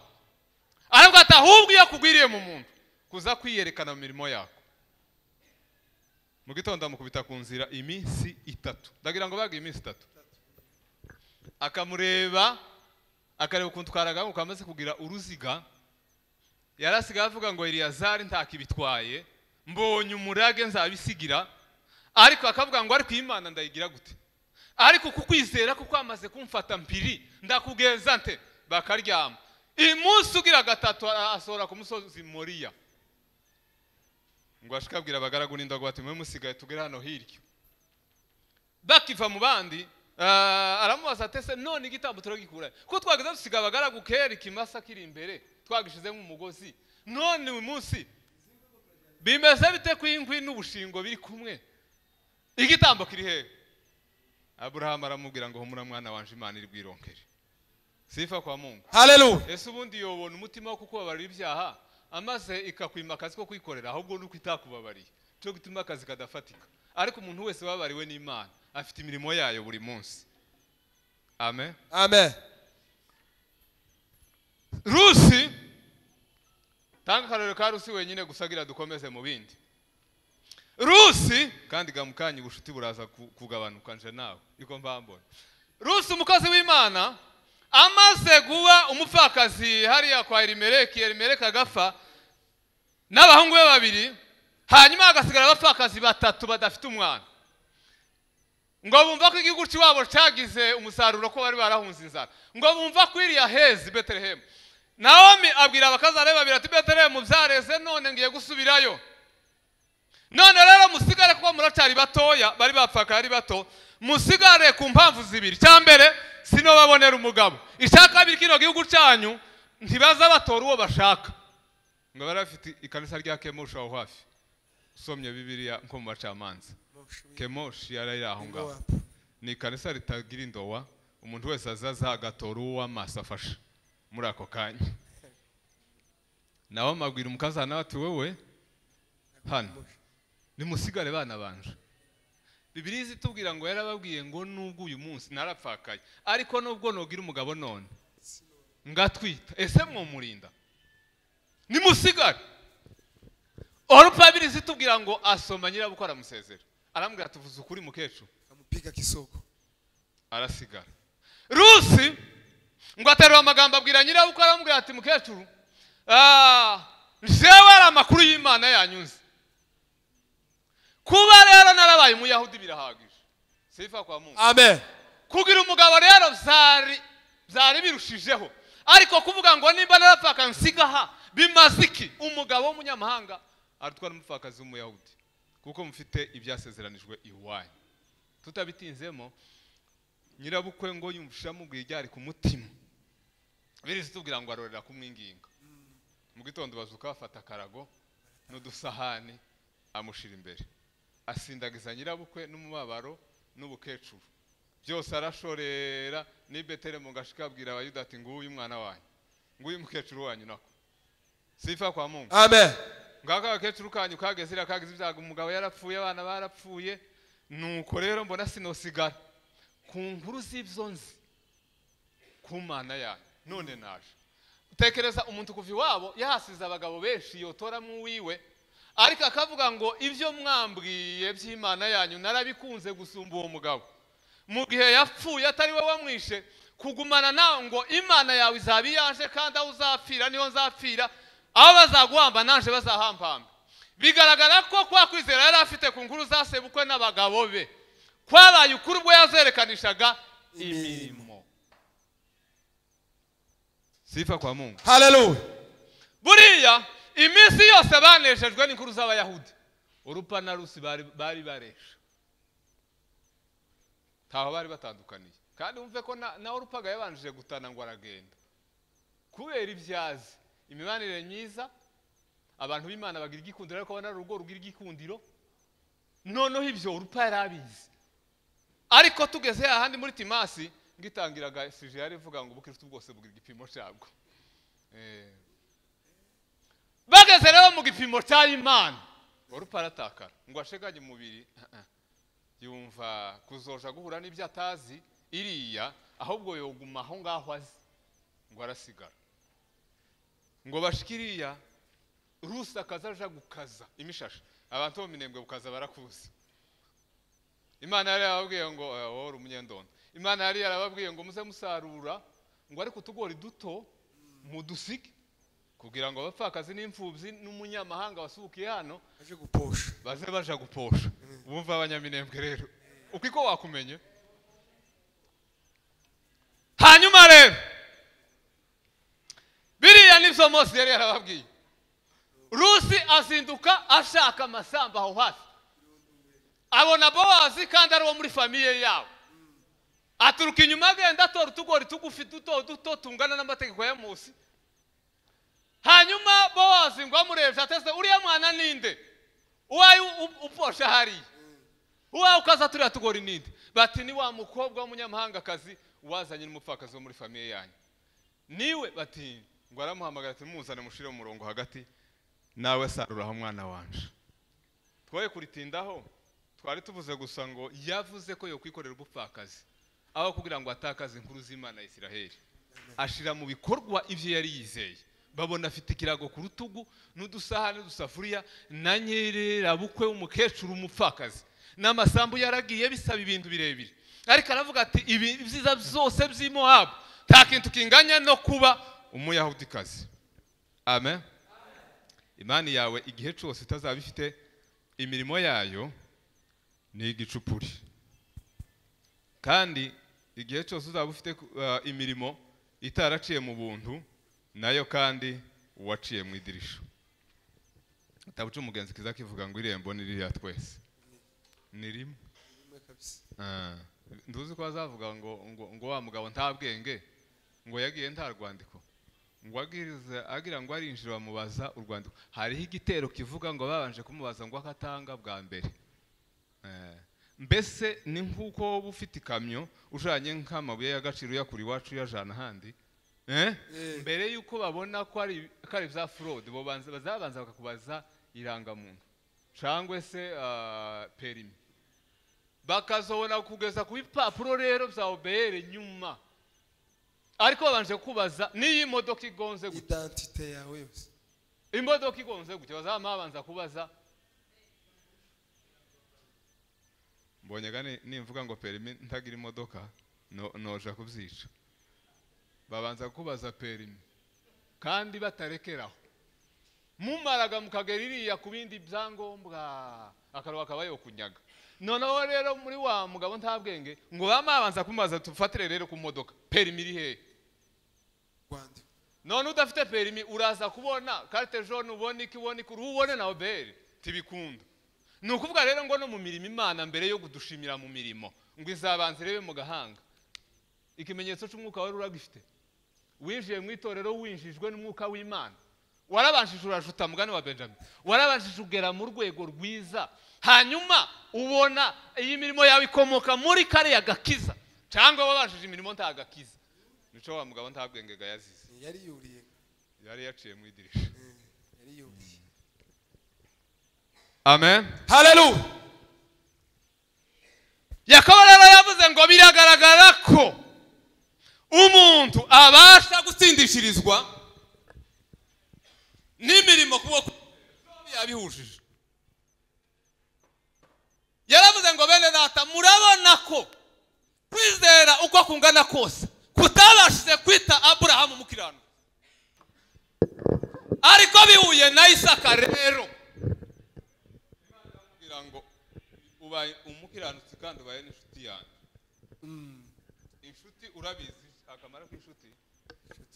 F: aravuga ati ahubwo iyo kugwiriye mu muntu kuza kwiyerekana mu mirimo yako mu gitondo amukubita ku nzira iminsi 3 ndagira ngo bagiye iminsi 3 akamureba akareba ukuntu twaraga ngo amaze kugira uruziga yarasiga avuga ngo Eliyazari ntakibitwaye mbonye umurage nzabisigira ariko akavuga ngo ariko Imana ndayigira gute ariko kukwizera kuko amaze kumfata mpiri ndakugeza nte bakaryama imunsi ugira gatatu asora ku musozi Moriya ngo ashikabwira abagaragu n'indogo bati mwe musigaye tugera hano hiryo bakiva mu bandi aramubaza atese none igitambo turagikura ko twageze dusiga abagaragu kera ikimasa kiri imbere twagishize mu mugozi none uyu munsi bimeze bite kw'inkwi n'ubushingo biri kumwe igitambo kiri he Abraham aramubwira ngo humura mwana wanje Imana iri bwironkere sifa kwa Mungu
E: Hallelujah.
F: Ese ubundi yobona umutima wo kukubabarira ibyaha amaze ikakwima akazi ko kwikorera ahubwo nuko itakubabariye cyo gutuma akazi kadafatika ariko umuntu wese wabariwe n'Imana afite imirimo yayo buri munsi amen
E: Amen.
F: Rusi tanga karero ka Rusi wenyine gusagira dukomeze mu bindi Rusi kandi gamukanye ubushuti buraza kugabanuka nje nawe niko mbambona Rusi umukozi w'Imana amaze guba umupfakazi hariya kwa Elimeleki agafa n'abahungu be babiri hanyuma hagasigara abapfakazi 3 badafite umwana ngo bumva ko igihugu cy'iwabo cyagize umusaruro ko bari barahunze inzara ngo bumva ko iriya hezi Bethlehem Naomi abwira abakazana babiri ati Bethlehem byareze none ngiye gusubirayo none rero musigare ko muracari batoya bari bapfaka ari bato musigare ku mpamvu zibiri cyambere sino babonera umugabo ishaka biri kino gihugu cyanyu ntibaza batora uwo bashaka ngo barafite ikanisa rya Kemoshi aho hafi somye Bibiliya nko mu bacamanza Kemoshi yari aho ngaho ni ikanisa ritagira indowa umuntu wese azaza agatora uwo amaso afasha muri ako kanya naho mabwira umukazana ati wewe hano nimusigare bana banje Bibiliya itubwira ngo yarababwiye ngo nubwo uyu munsi narapfakaye ariko nubwo nogira umugabo none ngatwita ese mwomurinda nimusigare Orupabiri zitubwira ngo asoma nyirabukora musezera arambwira tuvuze ukuri mukecuru
E: Amupiga kisoko.
F: arasigara Rusi ngo aterura amagambo abwira nyirabukora aramubwira ati mukecuru jewe ari amakuru y'Imana yanyuze kuba rero narabaye umuyahudi birahagije sifa kwa Mungu
E: Amen.
F: kugira umugabo rero byari birushijeho ariko kuvuga ngo nimba narapfaka nsigaha bimaziki umugabo w'umunyamahanga arutwara umupfakazi w'umuyahudi kuko mufite ibyasezeranijwe iwanyu tutabitinzemo nyirabukwe ngo yumvisha mubwiye ryari ku mutima birizi tubwira ngo arorera kumwinginga mu gitondo bazuka bafata karago n'udusahani amushira imbere asindagiza nyirabukwe n'umubabaro n'ubukecuru byose arashorera ni Betelehemu ngashika abwira abayuda ati nguyu umwana wanyu nguyu mukecuru wanyu nako sifa kwa Mungu
E: Amen.
F: ngaka abakecuru kanyu kagezira kagize ibyago umugabo yarapfuye abana barapfuye nuko rero mbona sinosigara ku nkuru z'ivyonzi ku Mana yanyu none naje utekereza umuntu kuva iwabo yahasize abagabo benshi yotora mu wiwe ariko akavuga ngo ibyo mwambwiye by'Imana yanyu narabikunze gusumba uwo mugabo mu gihe yapfuye atari we wamwishe kugumana nawe ngo Imana yawe izabi yaje kandi aho uzapfira niho nzapfira aho bazaguhamba nanje bazahampamba bigaragara ko kwa kwizera yari afite ku nkuru zasebukwe n'abagabo be kwabaye ukuri ubwo yazerekanishaga imirimo sifa kwa Mungu
E: Hallelujah.
F: buriya iminsi yose banejejwe n'inkuru z'abayahudi urupa na Rusi bari baresha taho bari batandukaniye kandi umve ko na urupaga yabanjije gutana ngo aragenda kubera ibyazi imibanire myiza, abantu b'Imana bagira igikundiro ariko abana rugo rugira igikundiro. Noneho ibyo urupa yarabizi. Ariko tugeze ahandi muri Timasi ngitangiraga sije yari ivuga ngo ubukristo bwose bugira igipimo cyabwo. Bageze rero mu gipimo cya Imana, urupa aratakara ngo asheganye umubiri, yumva kuzoja guhura n'ibyo atazi iriya, ahubwo yoguma aho ngaho azi ngo arasigara. Ngo bashikiriya Rusi akazaja gukaza imishashi, abantu bo Minembwe bukaza barakuza. Imana yari yababwiye ngo uri umunyendondo. Imana yari yarababwiye ngo muze musarura, ngo ariko utugori duto mudusige kugira ngo abapfakazi n'imfubyi n'umunyamahanga wasubukiye hano
A: aje guposha,
F: baje guposha. Bumva abanyaminembwe rero ukiko wakumenye. Hanyuma rero biriya nivyo Mose yari yarababwiye. Rusi azinduka ashaka amasamba aho hafi, abona Bowazi kandi ari wo muri famiye yabo. Aturuka inyuma agenda atora utugori tugufi duto tungana n'amategeko ya Mose. Hanyuma Bowazi ngo amurebye atese, uriya mwana ninde uwaye uposha hari, uwaye ukaza turiya tugori ninde? Bati ni wa mukobwa w'umunyamahangakazi wazanye n'umupfakazi wo muri famiye yanyu. Niwe? Bati ngo aramuhamagara ati muzane mushire mu murongo hagati, nawe saruraho mwana wanje. Twaye kuritindaho, twari tuvuze gusa ngo yavuze ko yo kwikorera ubupfakazi aho kugira ngo atakaze inkuru z'Imana ya Isiraheli. Ashira mu bikorwa ivyo yari yizeye. Babona afite ikirago ku rutugu n'udusahane n'udusafuriya na nyerera bukwe w'umukecuru umupfakazi, n'amasambu yaragiye bisaba ibintu birebire. Ariko aravuga ati ibi byiza byose by'Imoabu nta kintu kinganya no kuba umuyahudikazi. Amen. Imani yawe igihe cyose itazaba ifite imirimo yayo ni igicupuri, kandi igihe cyose uzaba ufite imirimo itaraciye mu buntu nayo kandi uwaciye mu idirisha. Tabuca umugenzi kiza kivuga ngo irembo ni ririya twese ni rimwe kabisa. Nduzi ko azavuga ngo wa mugabo nta bwenge ngo yagiye nta rwandiko, ngo agira ngo arinjira bamubaza urwandiko. Hariho igitero kivuga ngo babanje kumubaza ngo akatanga bwa mbere. Mbese ni nk'uko wowe ufite ikamyo ujanye nk'amabuye y'agaciro yakuri iwacu yajana ahandi, mbere yuko babona ko ari bya fraud, bo bazabanza bakakubaza irangamuntu cyangwa se perimi, bakazobona kugeza ku bipapuro rero bya OBR nyuma. Ariko babanje kubaza niyi modoka igonze gute,
A: identite yawe yose.
F: Imodoka igonze gute bazabanza kubaza. Mbonye gane nimvuga ngo perimi ntagira imodoka noja kubyica. Babanza kubaza perimi kandi batarekeraho, mumaraga mukagera iriya ku bindi byangombwa akaruba kabayo kunyaga. Noneho rero muri wa mugabo nta bwenge ngo bamabanza kumaza tufatire rero ku modoka, perimi iri he?
A: Rwanda.
F: None udafite perimi uraza kubona carte jaune ubone ubone na OBR tibikunda. Nukuvuga rero ngo no mu mirimo Imana mbere yo kudushimira mu mirimo ngo izabanze rebe mu gahanga. Ikimenyetso cy'umwuka wari uragifite. Winjiye mu itorero winjijwe n'umwuka w'Imana. Warabanjije urajuta mugani wa Benjamin. Warabanjije ugera mu rwego rwiza. Hanyuma ubona iyi mirimo yawe ikomoka muri kare ya gakiza. Cyangwa wabanjije imirimo nta gakiza. Nico wa mugabo nta bwenge gayazize.
A: Yari yuriye.
F: Yari yaciye mu idirisha.
A: Yari yuriye.
F: Amen.
E: Hallelujah.
F: Yakobo rero yavuze ngo biragaragara ko umuntu abasha gutsindishirizwa n'imirimo kuboko yabihujije. Yaravuze ngo bene data murabona ko kwizera uko kungana kose kutabashije kwita Abrahamu mukirano, ariko bihuye na Isaka rero kugira ngo ubaye umukiranutsi kandi ubaye n'inshuti yanjye. Inshuti urabizi akamara k'inshuti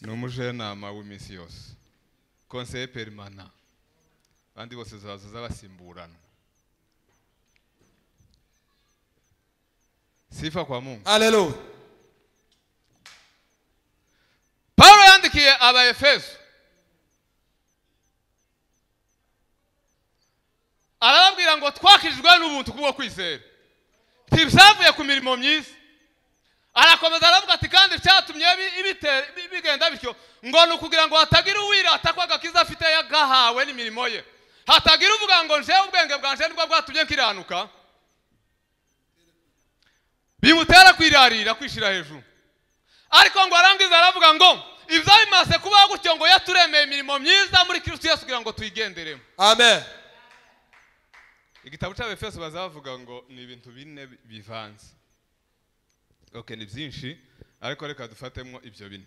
F: ni umujenama w'iminsi yose, conseiller permanent, bandi bose zaza basimburana. Sifa kwa Mungu.
E: Hallelujah.
F: Paulo yandikiye aba Efeso ngo twakijwe n'ubuntu kubwo kwizera ntibyavuye ku mirimo myiza. Arakomeza aravuga ati kandi cyatumye bigenda bityo ngo ni ukugira ngo hatagira uwirata ko agakiza afite yagahawe n'imirimo ye, hatagira uvuga ngo nje ubwenge bwanje nibwo bwatumye nkiranuka, bimutera kwirarira kwishira hejuru. Ariko ngo arangiza aravuga ngo ibyo bimaze kubaho gutyo ngo yaturemeye imirimo myiza muri Kristo Yesu kugira ngo tuyigenderemo.
E: Amen.
F: Igitabo cy'Abefeso bazavuga ngo ni ibintu bine bivanze. Okay, ni byinshi ariko reka dufatemo ibyo bine.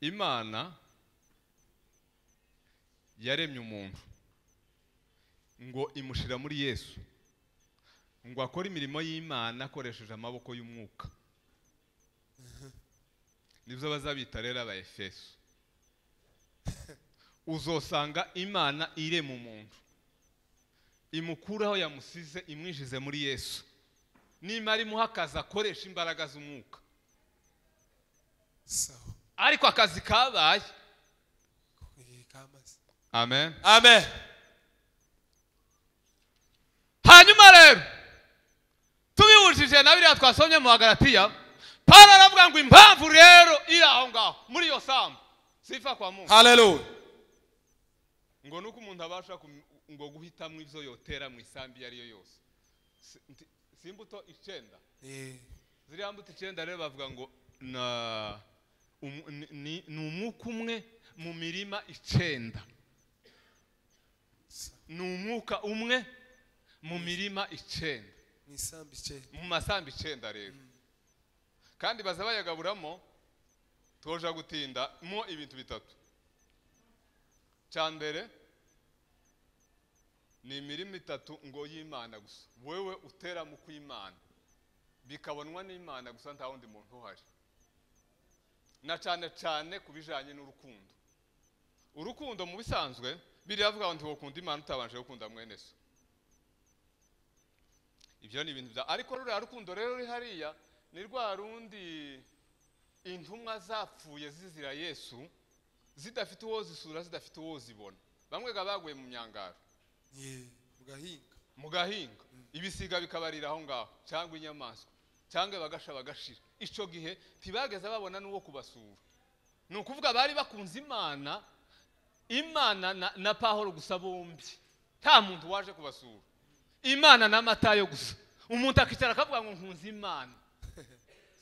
F: Imana yaremye umuntu ngo imushira muri Yesu ngo akore imirimo y'Imana akoresheje amaboko y'umwuka. Nibyo bazabita rero Abefeso. Uzosanga Imana irema umuntu imukuraho yamusize imwishize muri Yesu, nimara imuhakaza akoresha imbaraga z'umwuka. Ariko akazi kabaye. Amen.
E: Amen.
F: Hanyuma rero tubihujije na biriya twasomye mu Galatiya, Paulo aravuga ngo impamvu rero iri aho ngaho muri iyo sambu sifa kwa Mungu.
E: Hallelujah.
F: Ngo nuko umuntu abasha ngo guhitamo ivyo yotera mu isambi yari yo yose. Simbuto 9. Ziriya mbuto 9 rero bavuga ngo ni umwuka umwe mu mirima 9. Ni umwuka umwe mu mirima 9. Mu masambi 9 rero. Kandi baza bayagaburamo toja gutinda mo ibintu bitatu. Cyambere ni imirimo 3 ngo y'Imana gusa. Wewe utera mu kw'Imana bikabonwa n'Imana gusa nta wundi muntu uhari. Na cyane kubijanye n'urukundo. Urukundo mu bisanzwe biravuga ngo ntiwokunda Imana utabanje gukunda mwene so. Ibyo ni ibintu bya ariko rero rukundo rero ri hariya ni rwa rundi intumwa zapfuye zizira Yesu zidafite uwo zisura zidafite uwo zibona. Bamwe gabaguye mu myangaro. Mugahinga. Ibisiga bikabarira aho ngaho cyangwa inyamaswa cyangwa bagasha bagashira. Ico gihe tibageza babona nuwo kubasura. Nukuvuga bari bakunze Imana na Paulo gusa bombi. Nta muntu waje kubasura. Imana na Matayo gusa. Umuntu akicara akavuga ngo nkunze Imana.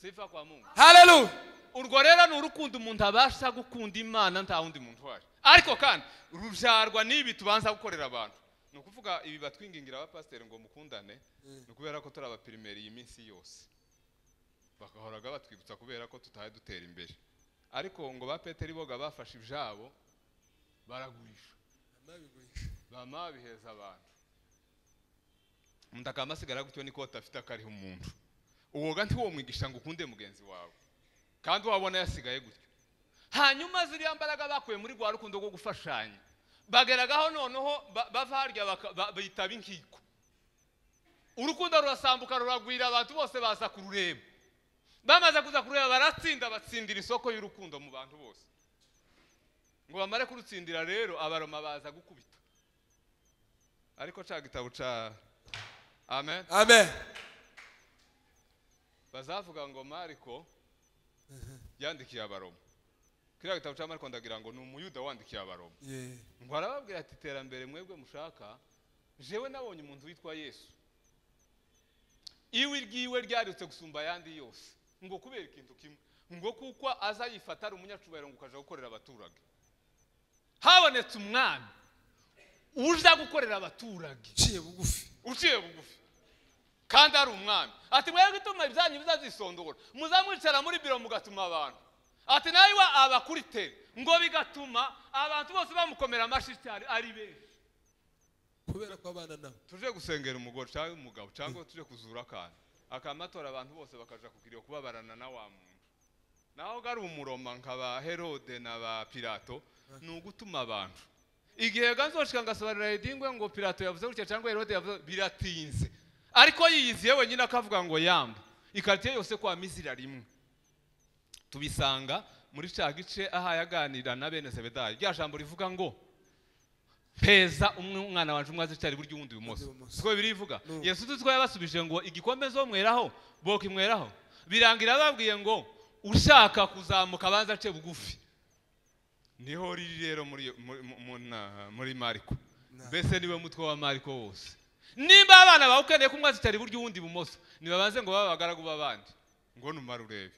F: Sifa kwa Mungu.
E: Hallelujah.
F: Urwo rero ni urukundo umuntu abasha gukunda Imana nta wundi muntu waje. Ariko kandi rujarwa nibi tubanza gukorera abantu. Nukuvuga ibi batwingingira abapasiteri ngo mukundane nukubera ko turi abaprimaire iyi minsi yose. Bakahoraga batwibutsa kubera ko tutahe dutera imbere. Ariko ngo ba Peteri boga bafashe ibyabo baragurisha. Bama biheza abantu. Mundaka amasigara gutyo niko tafita kari umuntu. Uwoga ntiwo mwigisha ngo ukunde mugenzi wawe. Kandi wabona yasigaye gutyo. Hanyuma ziri ambaraga bakuye muri gwa rukundo rwo gufashanya. Bageragaho noneho bavarya bayitaba inkiko. Urukundo rurasambuka ruragwira abantu bose baza kurureba. Bamaze kuza kureba baratsinda batsindira isoko y'urukundo mu bantu bose. Ngo bamare kurutsindira rero abaroma baza gukubita. Ariko ca gitabo ca Amen.
E: Amen.
F: Bazavuga ngo Mariko yandikiye abaroma. Kira gitabo ca Mariko ndagira ngo ni umuyuda wandikiye abaroma. Ngo arababwira ati terambere mwebwe mushaka jewe nabonye umuntu witwa Yesu. Iwi ryiwe ryarutse gusumba yandi yose. Ngo kubera ikintu kimwe. Ngo kuko azayifata ari umunyacubahiro ngo kaje gukorera abaturage. Habonetse umwami uja gukorera abaturage. Uciye bugufi. Kandi ari umwami. Ati mwebwe gituma ibyanyu bizazisondora. Muzamwicara muri biro mugatuma abantu. Ati nayiwa abakurite ngo bigatuma abantu bose bamukomera amashitari ari benshi.
E: Kubera ko abana nabo.
F: Tuje gusengera umugore cyangwa umugabo cyangwa tuje kuzura akana. Akamatora abantu bose bakaja kugiriye kubabarana na wa muntu. Naho gari umuroma nkaba Herode na ba Pilato nugutuma abantu. Igihe ganzoshika ngasobanura idingwe ngo Pilato yavuze gutya cyangwa Herode yavuze biratinze. Ariko yiyiziye wenyine akavuga ngo yamba. Ikaritiye yose kwa mizira rimwe. Tubisanga muri ca gice aha yaganira na bene Zebedayo. Rya jambo rivuga ngo
G: peza umwana wanje umwe azicari buryo uwundi ibumoso siko birivuga Yesu tuziko yabasubije ngo igikombe zo mweraho boka imweraho birangira babwiye ngo ushaka kuzamuka abanza ace bugufi niho riri rero muri Mariko mbese niwe mutwe wa Mariko wose nimba abana bawukeneye kumwe azicari buryo uwundi ibumoso nibabanze ngo babagaragu babandi ngo numara urebe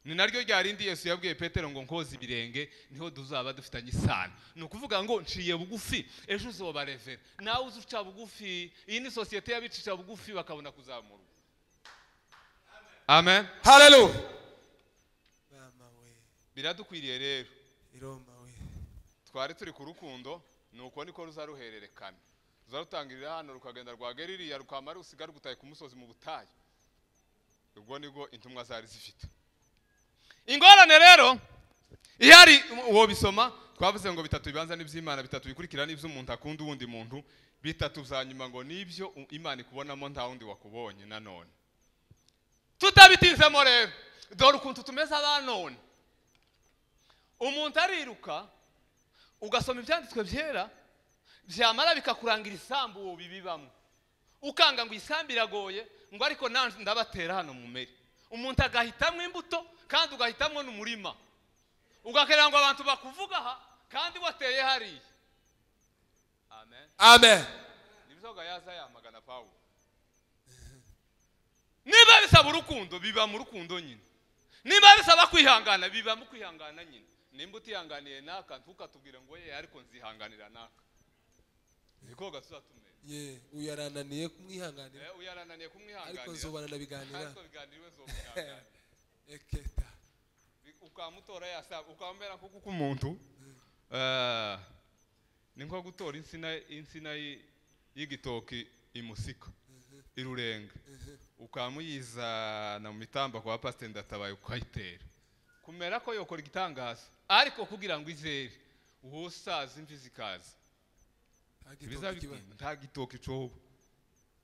G: ni naryo ryarindi Yesu yabwiye Petero ngo nkoze ibirenge niho duzaba dufitanye isano nukuvuga ngo nciye bugufi ejo uzoba revera nawe uzuca bugufi iyi ni societe yabicisha bugufi bakabona kuzamura amen
E: haleluya
A: mama we
G: biradukwiriye rero
A: iroma we
G: twari turi ku rukundo nuko niko ruzaruhererekana zarutangirira hano rukagenda rwageririya rukamara usigara gutaye ku musozi mu butayu ubwo nigo intumwa zari zifite ingorane rero ihari uwo bisoma twavuze ngo bitatu bibanza n'ivy'Imana bitatu bikurikira n'ivy'umuntu akunda uwundi muntu bitatu vyanyuma ngo nivyo Imana ikubonamo nta wundi wakubonye nanone tutabitinzemo rero dore ukuntu tumeze abanone umuntu ariruka ugasoma ibyanditswe byera byamara bikakurangira isambu uwo bibibamo ukanga ngo isambu iragoye ngo ariko nanje ndabatera hano mu meri umuntu agahitamwe imbuto kandi ugahitamwe n'umurima ugakerera ngo abantu bakuvuga aha kandi wateye hari amen
E: amen
G: nibyoga yaza yamagana Paulo niba bisaba urukundo biba mu rukundo nyine niba bisaba kwihangana biba mu kwihangana nyine nimba utihanganiye naka ntukatubwire ngo ye ariko nzihanganira naka niko gasuzatumye
E: uyarananiye kumwihanganira
G: uyarananiye kumwihanganira
E: ariko nzobana nabiganira
G: ariko biganiriwe zobiganira
E: eketa
G: ukamutora yasaba ukamera kuko umuntu ni nko gutora insina y'igitoki imusika irurenga ukamuyizana mu mitamba kwa pastor ndatabaye ukayitera kumera ko yokora igitangaza ariko kugira ngo izere uhosaza imvi zikaza nta gitoki cobo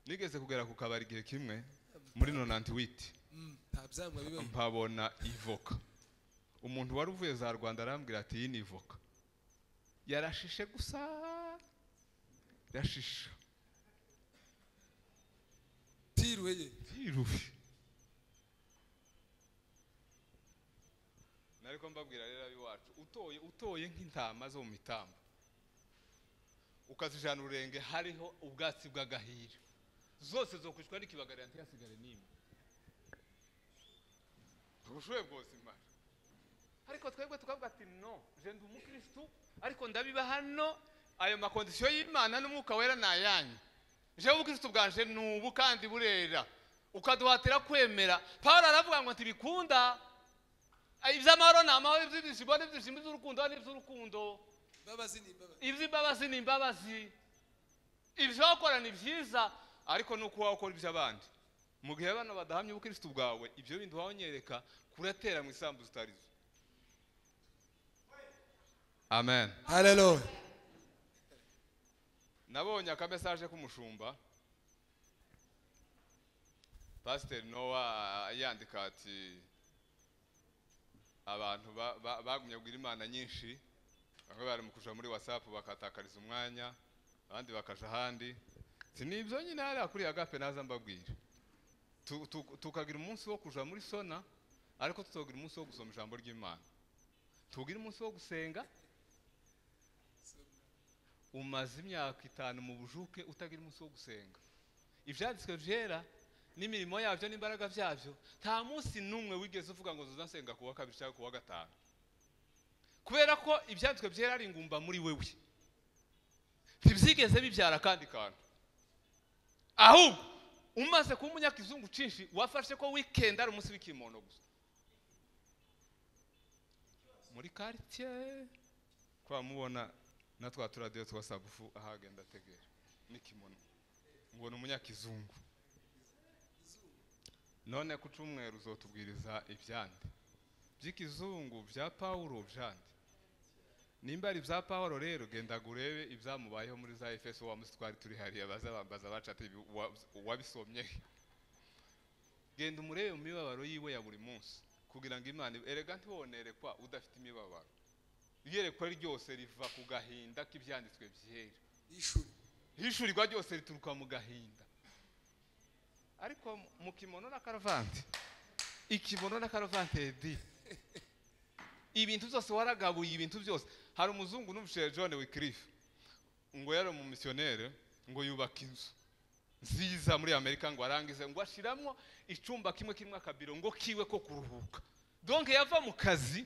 G: nigeze kugera ku kabari gihe kimwe muri 98 mpabona ivoka umuntu wari uvuye za Rwanda arambwira ati iyi ni ivoka yarashishe gusa yashisha
E: tiruye
G: nariko mbabwira rero abiwacu utoye nk'intama zo mu mitamba ukazijana urenge hariho ubwatsi bw'agahira zose zo kwishwa n'ikibagarira ntiyasigare nimwe ubushoboye bwose imana ariko twebwe tukavuga ati no je ndi umukristo ariko ndabiba hano ayo makondisiyo y'Imana n'umwuka wera nayanye je ubukristo bwanje nubu kandi burera ukaduhatira kwemera Paulo aravuga ngo ntibikunda ivy'amahoro n'amahoro ivy'ibishimo n'ivy'ishimo by'urukundo n'ivy'urukundo ivy'imbabazi n'imbabazi ivyo wakora ni vyiza ariko nuko wakora ivy'abandi mu gihe bano badahamye ubukristo bwawe ibyo bindi wanyereka kuratera mu isambu zitarizo amen
E: haleluya
G: nabonye aka message k'umushumba Pastor Noah yandika ati abantu bagumye kugira Imana nyinshi bamwe bari mu kuja muri WhatsApp bakatakariza umwanya abandi bakaja handi sinibyo nyine hari akuri agape naza mbabwira tukagira umunsi wo kuja muri sona ariko tutogira umunsi wo gusoma ijambo ry'Imana tugira umunsi wo gusenga umaze imyaka 5 mu bujuke utagira umunsi wo gusenga ivyanditswe vyera n'imirimo yavyo n'imbaraga vyavyo nta munsi numwe wigeze uvuga ngo zozasenga kuwa kabiri cyangwa kuwa gatanu kubera ko ivyanditswe vyera ari ingumba muri wewe ntibyigeze bibyara kandi kantu ahubwo umaze kuba umunyakizungu cinshi wafashe ko weekend ari umunsi w'ikimono gusa muri quartier kwa mubona natwa turadiyo twasabufu ahagenda tegera n'ikimono ngo ni umunyakizungu none ku cyumweru uzotubwiriza ibyandi by'ikizungu bya Paulo byandi nimba ari bya Paulo rero genda gurebe ibyamubayeho muri za Efeso wa musi twari turi hariya bazabambaza bacate wabisomye genda umurebe mu mibabaro yiwe ya buri munsi kugira ngo Imana erega ntibonere kwa udafite imibabaro iyerekwa ryose riva ku gahinda k'ibyanditswe byera.
E: ishuri
G: Hishurirwa ryose rituruka mu gahinda. Ariko mu kimono na karavante, ikimono na karavante edi ibintu byose waragabuye, ibintu byose. Hari umuzungu n'umushije John Wycliffe ngo yari mu missionnaire, ngo yubaka inzu nziza muri Amerika, ngo arangize ngo ashiramwo icumba kimwe akabiro ngo kiwe ko kuruhuka. Donc yava mu kazi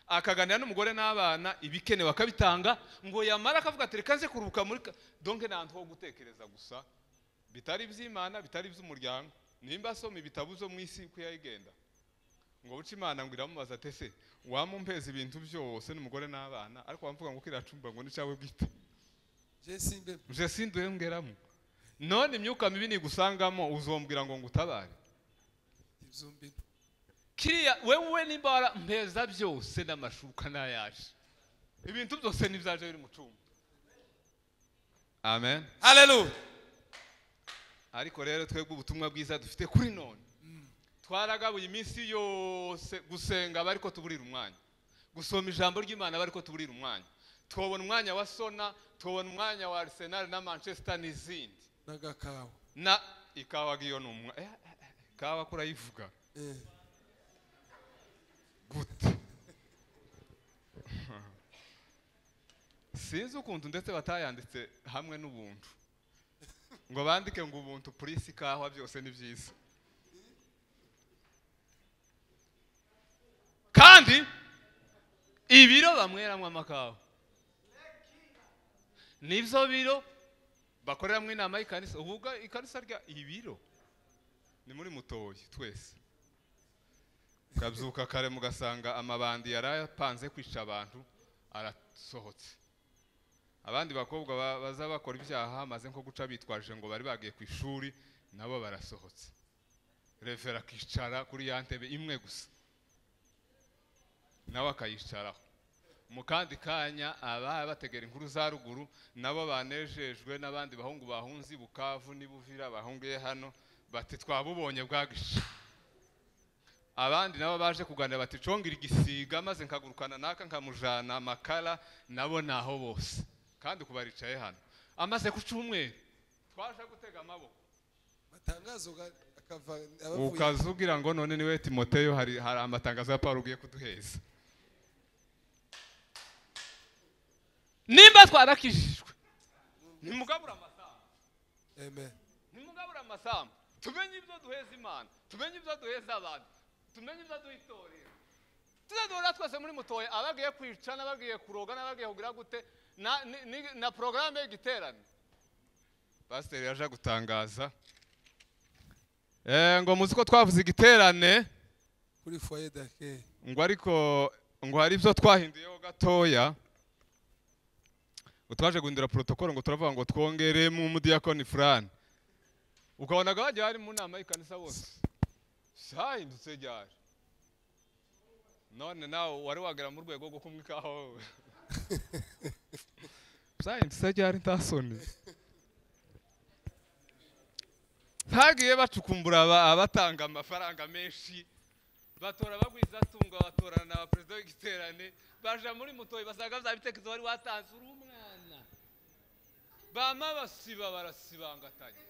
G: akaganira n'umugore n'abana, ibikenewe akabitanga, ngo yamara akavuga ati reka nze kuruhuka muri donc nantu ho gutekereza gusa, bitari by'Imana, bitari by'umuryango. Nimba asoma ibitabo zo mu isi ko yayigenda, ngo buca Imana ngo iramubaza ati se wamumpeza ibintu byose n'umugore n'abana, ariko wamvuga ngo kiracumba ngo nicawe bwite je sindwe ngeramo, none imyuka mibi nigusangamo uzombwira ngo ngutabare
E: izumbi
G: kiriya wewe nimbara mpeza byose n'amashuka nayaje, ibintu byose nivyaje biri mu cumba. Amen,
E: haleluya.
G: ariko rero twebwe ubutumwa bwiza dufite kuri none, twaragabuye iminsi yose gusenga bariko tuburira umwanya, gusoma ijambo ry'Imana bariko tuburira umwanya, twobona umwanya wa Sona, twobona umwanya wa Arsenal na Manchester n'izindi
E: Nagakawa
G: na ikawa giyo numwa kawa kurayivuga gute sinzi ukuntu ndetse batayanditse hamwe n'ubuntu ngo bandike ngo ubuntu purisi kahwa byose ni byiza. Kandi ibiro bamweramwe amakawa nivyo biro bakoreramwe inama y'ikanisa. Uvuga ikanisa rya ibiro ni muri Mutoyi twese, kabyuka kare mugasanga amabandi yarapanze kwica abantu arasohotse, abandi bakobwa baza bakora ibyaha maze nko guca bitwaje ngo bari bagiye ku ishuri nabo barasohotse, revera kicara kuri ya ntebe imwe gusa nawe akayicaraho. Mu kandi kanya aba bategera inkuru za ruguru nabo banejejwe, n'abandi bahungu bahunzi Bukavu n'Ibuvira bahungiye hano bati twabubonye bwagisha. Abandi nabo baje kuganira bati congira igisiga maze nkagurukana naka nkamujana Makala, nabo naho bose kandi kubaricaye hano amaze ku cyumweru twaje gutega amaboko
E: matangazo akava
G: ukazugira ngo none niwe Timoteyo hari amatangazo ya Paulo ugiye kuduheza. Nimba twarakishijwe nimugabura amasaha,
E: amen,
G: nimugabura amasaha, tumenye ibyo duheza Imana, tumenye ibyo duheza abantu, tumenye ibyo duhitorera. Tuzadora twese muri Mutoyi abagiye kwica n'abagiye kuroga n'abagiye kugira gute na programme y'igiterane. Pastor yaje gutangaza ngo muzi ko twavuze igiterane
E: kuri foyer d'accueil,
G: ngo ariko ngo hari ibyo twahinduyeho gatoya, utwaje guhindura protocole ngo turavuga ngo twongere mu mudiakoni fulani, ukabona gaje hari mu nama y'ikanisa bose cyahindutse ryari. None nawe wari wagera mu rwego rwo kumwikaho cyahindutse ryari ntasoni. Hagiye bacukumbura abatanga amafaranga menshi, batora bagwiza tunga, batorana na president w'igiterane, baje muri Mutoyi basaga bya bitekerezo wari watanze uri umwana, bama basiba barasibangatanye.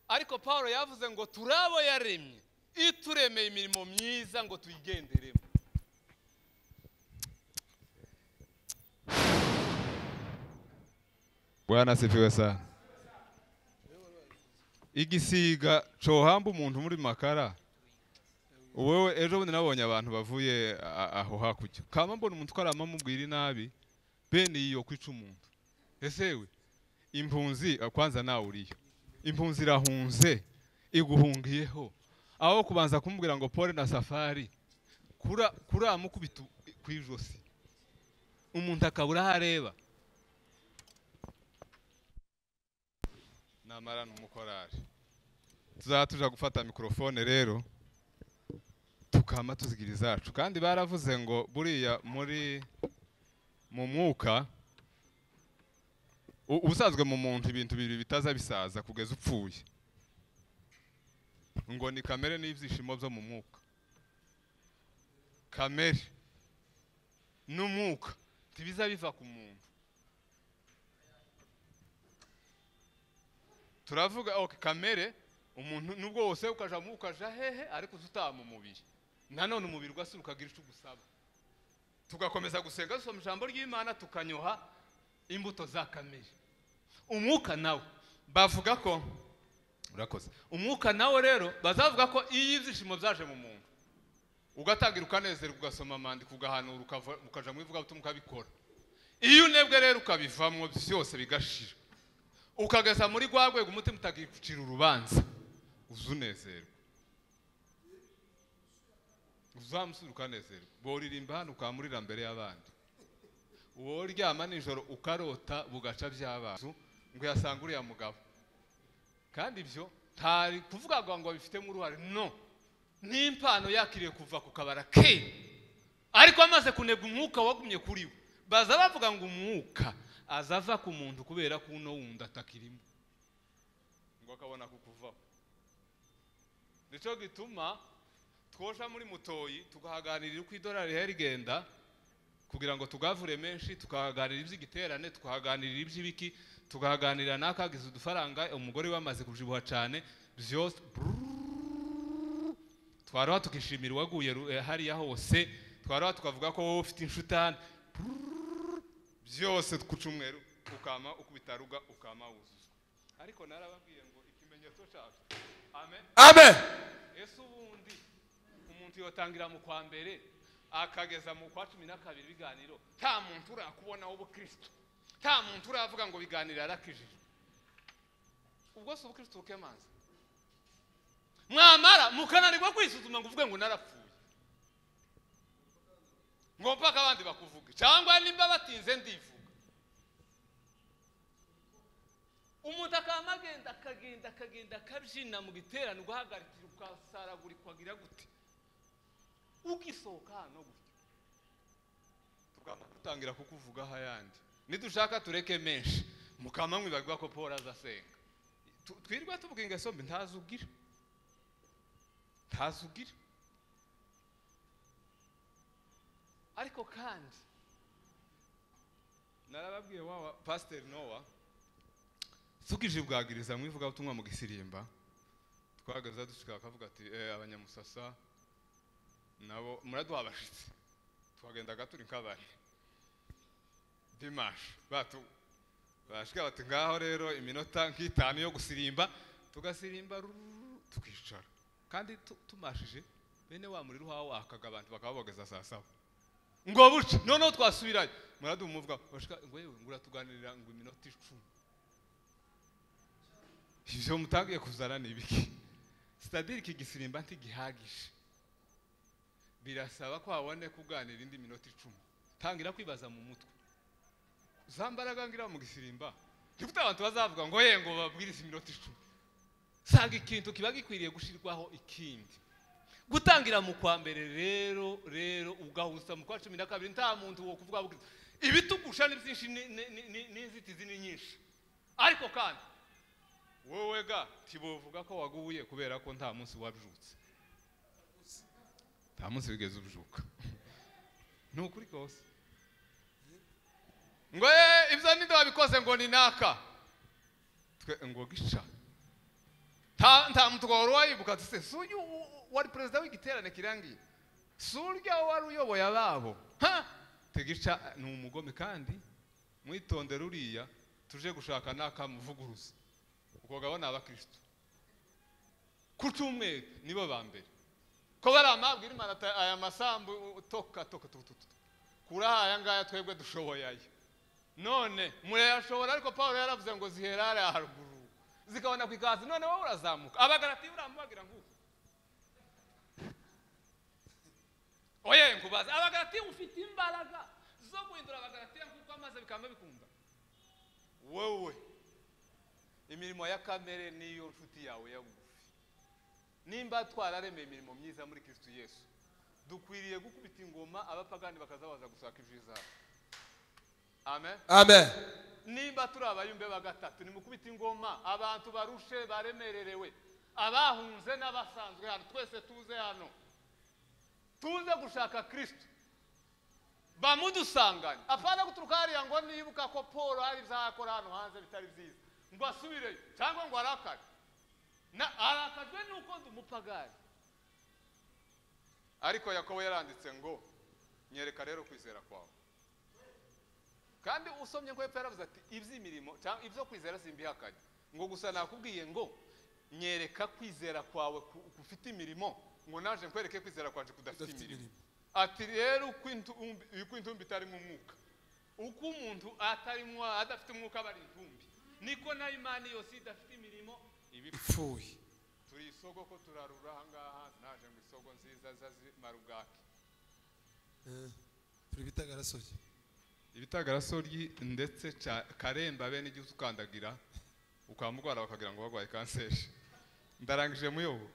G: Ariko Paulo yavuze ngo turabo yaremye ituremeye imirimo myiza ngo tuyigenderemo. Bwana sifiwe sana. Igisiga cohamba umuntu muri Makara, wewe ejo bundi nabonye abantu bavuye aho hakujya kama mbona umuntu twarama mubwira nabi bene iyo kwica umuntu. Esewe impunzi kwanza nawe uriyo, impunzi irahunze iguhungiyeho, aho kubanza kumubwira ngo pole na safari kura mukubita kwijosi umuntu akabura hareba. Namara n'umukorari tuzatuja gufata mikrofone rero tukama tuzigira izacu, kandi baravuze ngo buriya muri mu mwuka ubusanzwe mu muntu ibintu bibiri bitaza bisaza kugeza upfuye, ngo ni kamere n'ivyishimo byo mu mwuka.
F: kamere n'umwuka ntibiza biva ku muntu. Turavuga okay, kamere umuntu nubwo wose ukaja hehe ariko utama mu mubiri, nanone umubiri ugasuruka gira icyo gusaba, tugakomeza gusenga dusoma ijambo ry'Imana tukanyoha imbuto za kamere. Umwuka nawe bavuga ko urakoze, umwuka nawe rero bazavuga ko iyo ibyishimo byaje mu muntu ugatangira ukanezerwa ugasoma amandiko ugahanura ukaja mu ivuga butumwa ukabikora, iyo unebwe rero ukabivamwo byose bigashira ukageza muri rwa rwego umutima utagicira urubanza, uzunezerwa uzamusura ukanezerwa. Boririmba hano ukamurira mbere y'abandi, uwo ryama nijoro ukarota bugaca by'abantu ngo yasanga uriya mugabo, kandi ibyo ntari kuvuga ngo bifitemo uruhare, no, n'impano yakiriye kuva ku kabara ke, ariko amaze kunebwa umwuka wagumye kuri we. Baza bavuga ngo umwuka azava ku muntu kubera ko uno wundi atakirimo ngo akabona kukuvaho. Nico gituma twosha muri mutoyi tugahaganirira uko idolari rigenda kugira ngo tugavure menshi, tukahaganirira iby'igiterane, tukahaganirira iby'ibiki, tugahaganirira n'akagize udufaranga umugore wamaze kujibuha cyane, byose twaraho tukishimira uwaguye hariya hose, twaraho tukavuga ko wowe ufite inshutani byose kucumweru ukama ukubitaruga ukama wuzuza. Ariko narababwiye ngo ikimenyetso cyacu amen
E: amen.
F: Ese ubundi umuntu yotangira mu kwa mbere akageza mu kwa 12 biganiro nta muntu urakubona w'ubukristo, nta muntu uravuga ngo biganira arakijije, ubwo se ubukristo bukemanza mwamara mukananirwa kwisuzuma ngo uvuge ngo narapfuye ngo mpaka abandi bakuvuge, cyangwa nimba batinze ndivuga. Umuntu akagenda akabyina mu giterane ugahagarikira ukasaragurikwa gira gute ugisohoka hano gutyo tugomba gutangira kukuvuga hayandi. Nidushaka tureke menshi mukama mwibagwa ko Paul azasenga twirwa tuvuga ingeso mbi ntazugira ariko kandi narababwiye wa Pastor Noah sukije bwagiriza mwivuga ubutumwa mu gisirimba, twagaza dushika akavuga ati abanyamusasa nabo muraduha abashitsi, twagenda gaturi nk'abari Dimash batu bashika bati ngaho rero iminota nk'itanu yo gusirimba, tugasirimba tukicara kandi tumashije bene wa muri ruhawo wakaga abantu bakabogeza saa saba ngo buce none twasubirayo muradumuvuga bashika ngo yewe nguratuganirira ngo iminota 10. Ivyo mutangiye kuzana nibiki? C'est-à-dire iki gisirimba ntigihagije, birasaba ko habone kuganira indi minota 10. Tangira kwibaza mu mutwe zambaraga ngira mu gisirimba ntifuta abantu bazavuga ngo ye ngo babwirize iminota 10. Sanga ikintu kiba gikwiriye gushirwaho ikindi gutangira mu kwa mbere rero ugahusa mu kwa 12 nta muntu wo kuvuga ibitugusha n'ibyinshi n'inzitizi ni nyinshi, ariko kandi wowe ga tibovuga ko waguye kubera ko nta munsi wabyutse, nta munsi wigeze ubyuka nukuri kose ngo ibyo ninde wabikoze ngo ni naka twe ngo gisha nta muntu wayibuka tse suyu wari president w'igiterane kirangiye surya wari uyoboye ababo tegica ni umugome kandi mwitondera uriya tuje gushaka nakamuvuguruza uko gabona abakristo kucumwe nibo bambere ko bari amabwira Imana aya masambu toka kurahaya ngaya twebwe dushoboye ayo none murayashobora, ariko Paulo yaravuze ngo ziherare haruguru zikabona kwikazi, none wowe urazamuka. Abagalati uramubagira nguko oye nkubaza abagalati ufite imbaraga zo guhindura abagalati nkuko amaze bikamba bikunda wowe imirimo ya kamere niyo nshuti yawe yagufi. Nimba twararemeye imirimo myiza muri Kristo Yesu dukwiriye gukubita ingoma abapagani bakazabaza gusaka ibyiza. Amen
E: amen.
F: Nimba turi abayumbe bagatatu nimukubita ingoma abantu barushe baremererewe abahunze n'abasanzwe hano twese tuze hano
G: tuze gushaka Kristo bamudusanganye apana guturuka hariya ngo nibuka ko Paul hari byakora hano hanze bitari byiza ngo asubireyo cyangwa ngo arakare arakajwe nuko ndumupagani. Ariko Yakobo yaranditse ngo nyereka rero kwizera kwawe. Kandi usomye ngo yaravuze ati iby'imirimo cyangwa ibyo kwizera simbihakanye ngo gusa nakubwiye ngo nyereka kwizera kwawe kufite imirimo ngo naje nkwereke kwizera kwanje kudafite imirimo. Ati rero uko intumbi itari mu mwuka uko umuntu atarimo adafite umwuka bari intumbi niko na imani yose idafite imirimo
E: ipfuye.
G: Turi isoko ko turarura ahangaha naje mu isoko nziza marugaki
E: turi bitagarasoje
F: ibitagarasoryi ndetse karemba bene igihe ukandagira ukamugwara bakagira ngo bagwaye kanseri. Ndarangije muyobo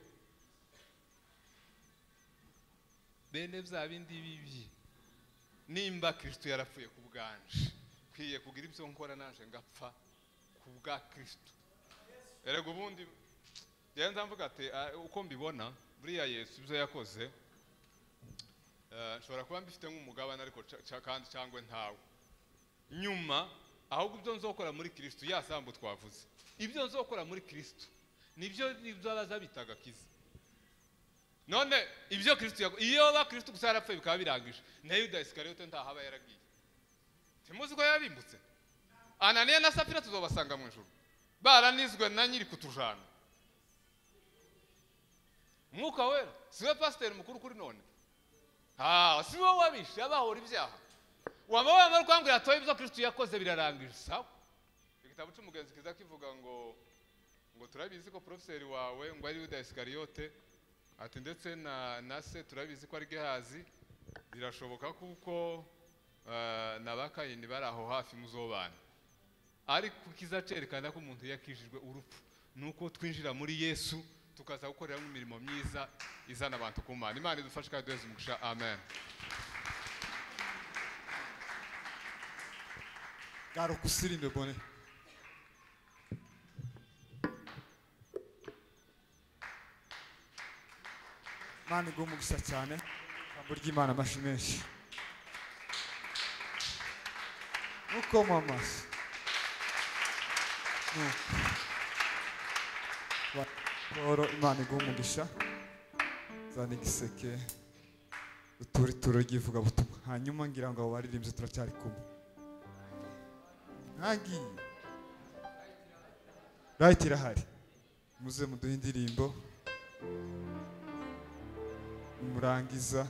F: bene bya bindi bibi nimba Kristo yarapfuye ku bwanje kwiye kugira ibyo nkora naje ngapfa ku bwa Kristo. Erego ubundi yenza mvuga ati uko mbibona buriya Yesu ibyo yakoze nshobora kuba mbifite nk'umugabane ariko kandi cyangwa ntawe nyuma ahubwo ibyo nzokora muri Kristo yasambu twavuze ibyo nzokora muri Kristo nibyo abaza bitaga kiza. None ibyo Kristo iyo ba Kristo gusa yarapfuye bikaba birangije na Yuda Iskariote ntahaba yaragiye timuzi ko yarimbutse. Ananiya na Safira tuzobasanga mu ijuru baranizwe na nyiri kutujana Mwuka Wera siwe pastor mukuru kuri none siwe wabishe abahora ibyaha wamara kwangura atoye ibyo Kristo yakoze birarangije sawa. Igitabo cy'umugenzi kiza kivuga ngo turabizi ko professeur wawe ngo ari Yuda Iskariote ati ndetse na se turabizi ko ari Gehazi birashoboka kuko nabakayini bari aho hafi muzobana. Ariko kizacerekana ko umuntu yakijijwe urupfu nuko twinjira muri Yesu tukaza gukorera mu mirimo myiza izana abantu ku Mana. Imana idufashe kandi duheze umugisha. Amen.
D: Garuka usirimbe bone. Mana iguha umugisha cyane ijambo ry'Imana amashi menshi nuko mamasi Poro Imana iguha umugisha zana igiseke uture ituro ry'ivugabutumwa hanyuma ngira ngo abo baririmbye turacyari kumwe ntagiye right irahari muze muduhe indirimbo murangiza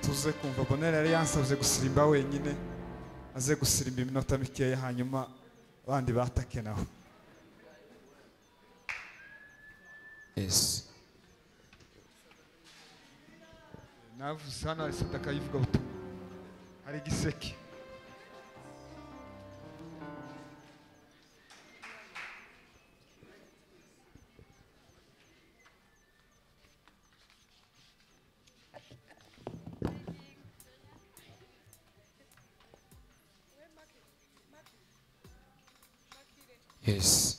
D: tuze kumva Bonera yari yansabye gusirimba wenyine aze gusirimba iminota mikeya hanyuma abandi batake naho.
E: Yes.
D: Navuze hano hari sadaka y'ivugabutumwa hari igiseke
E: Yes.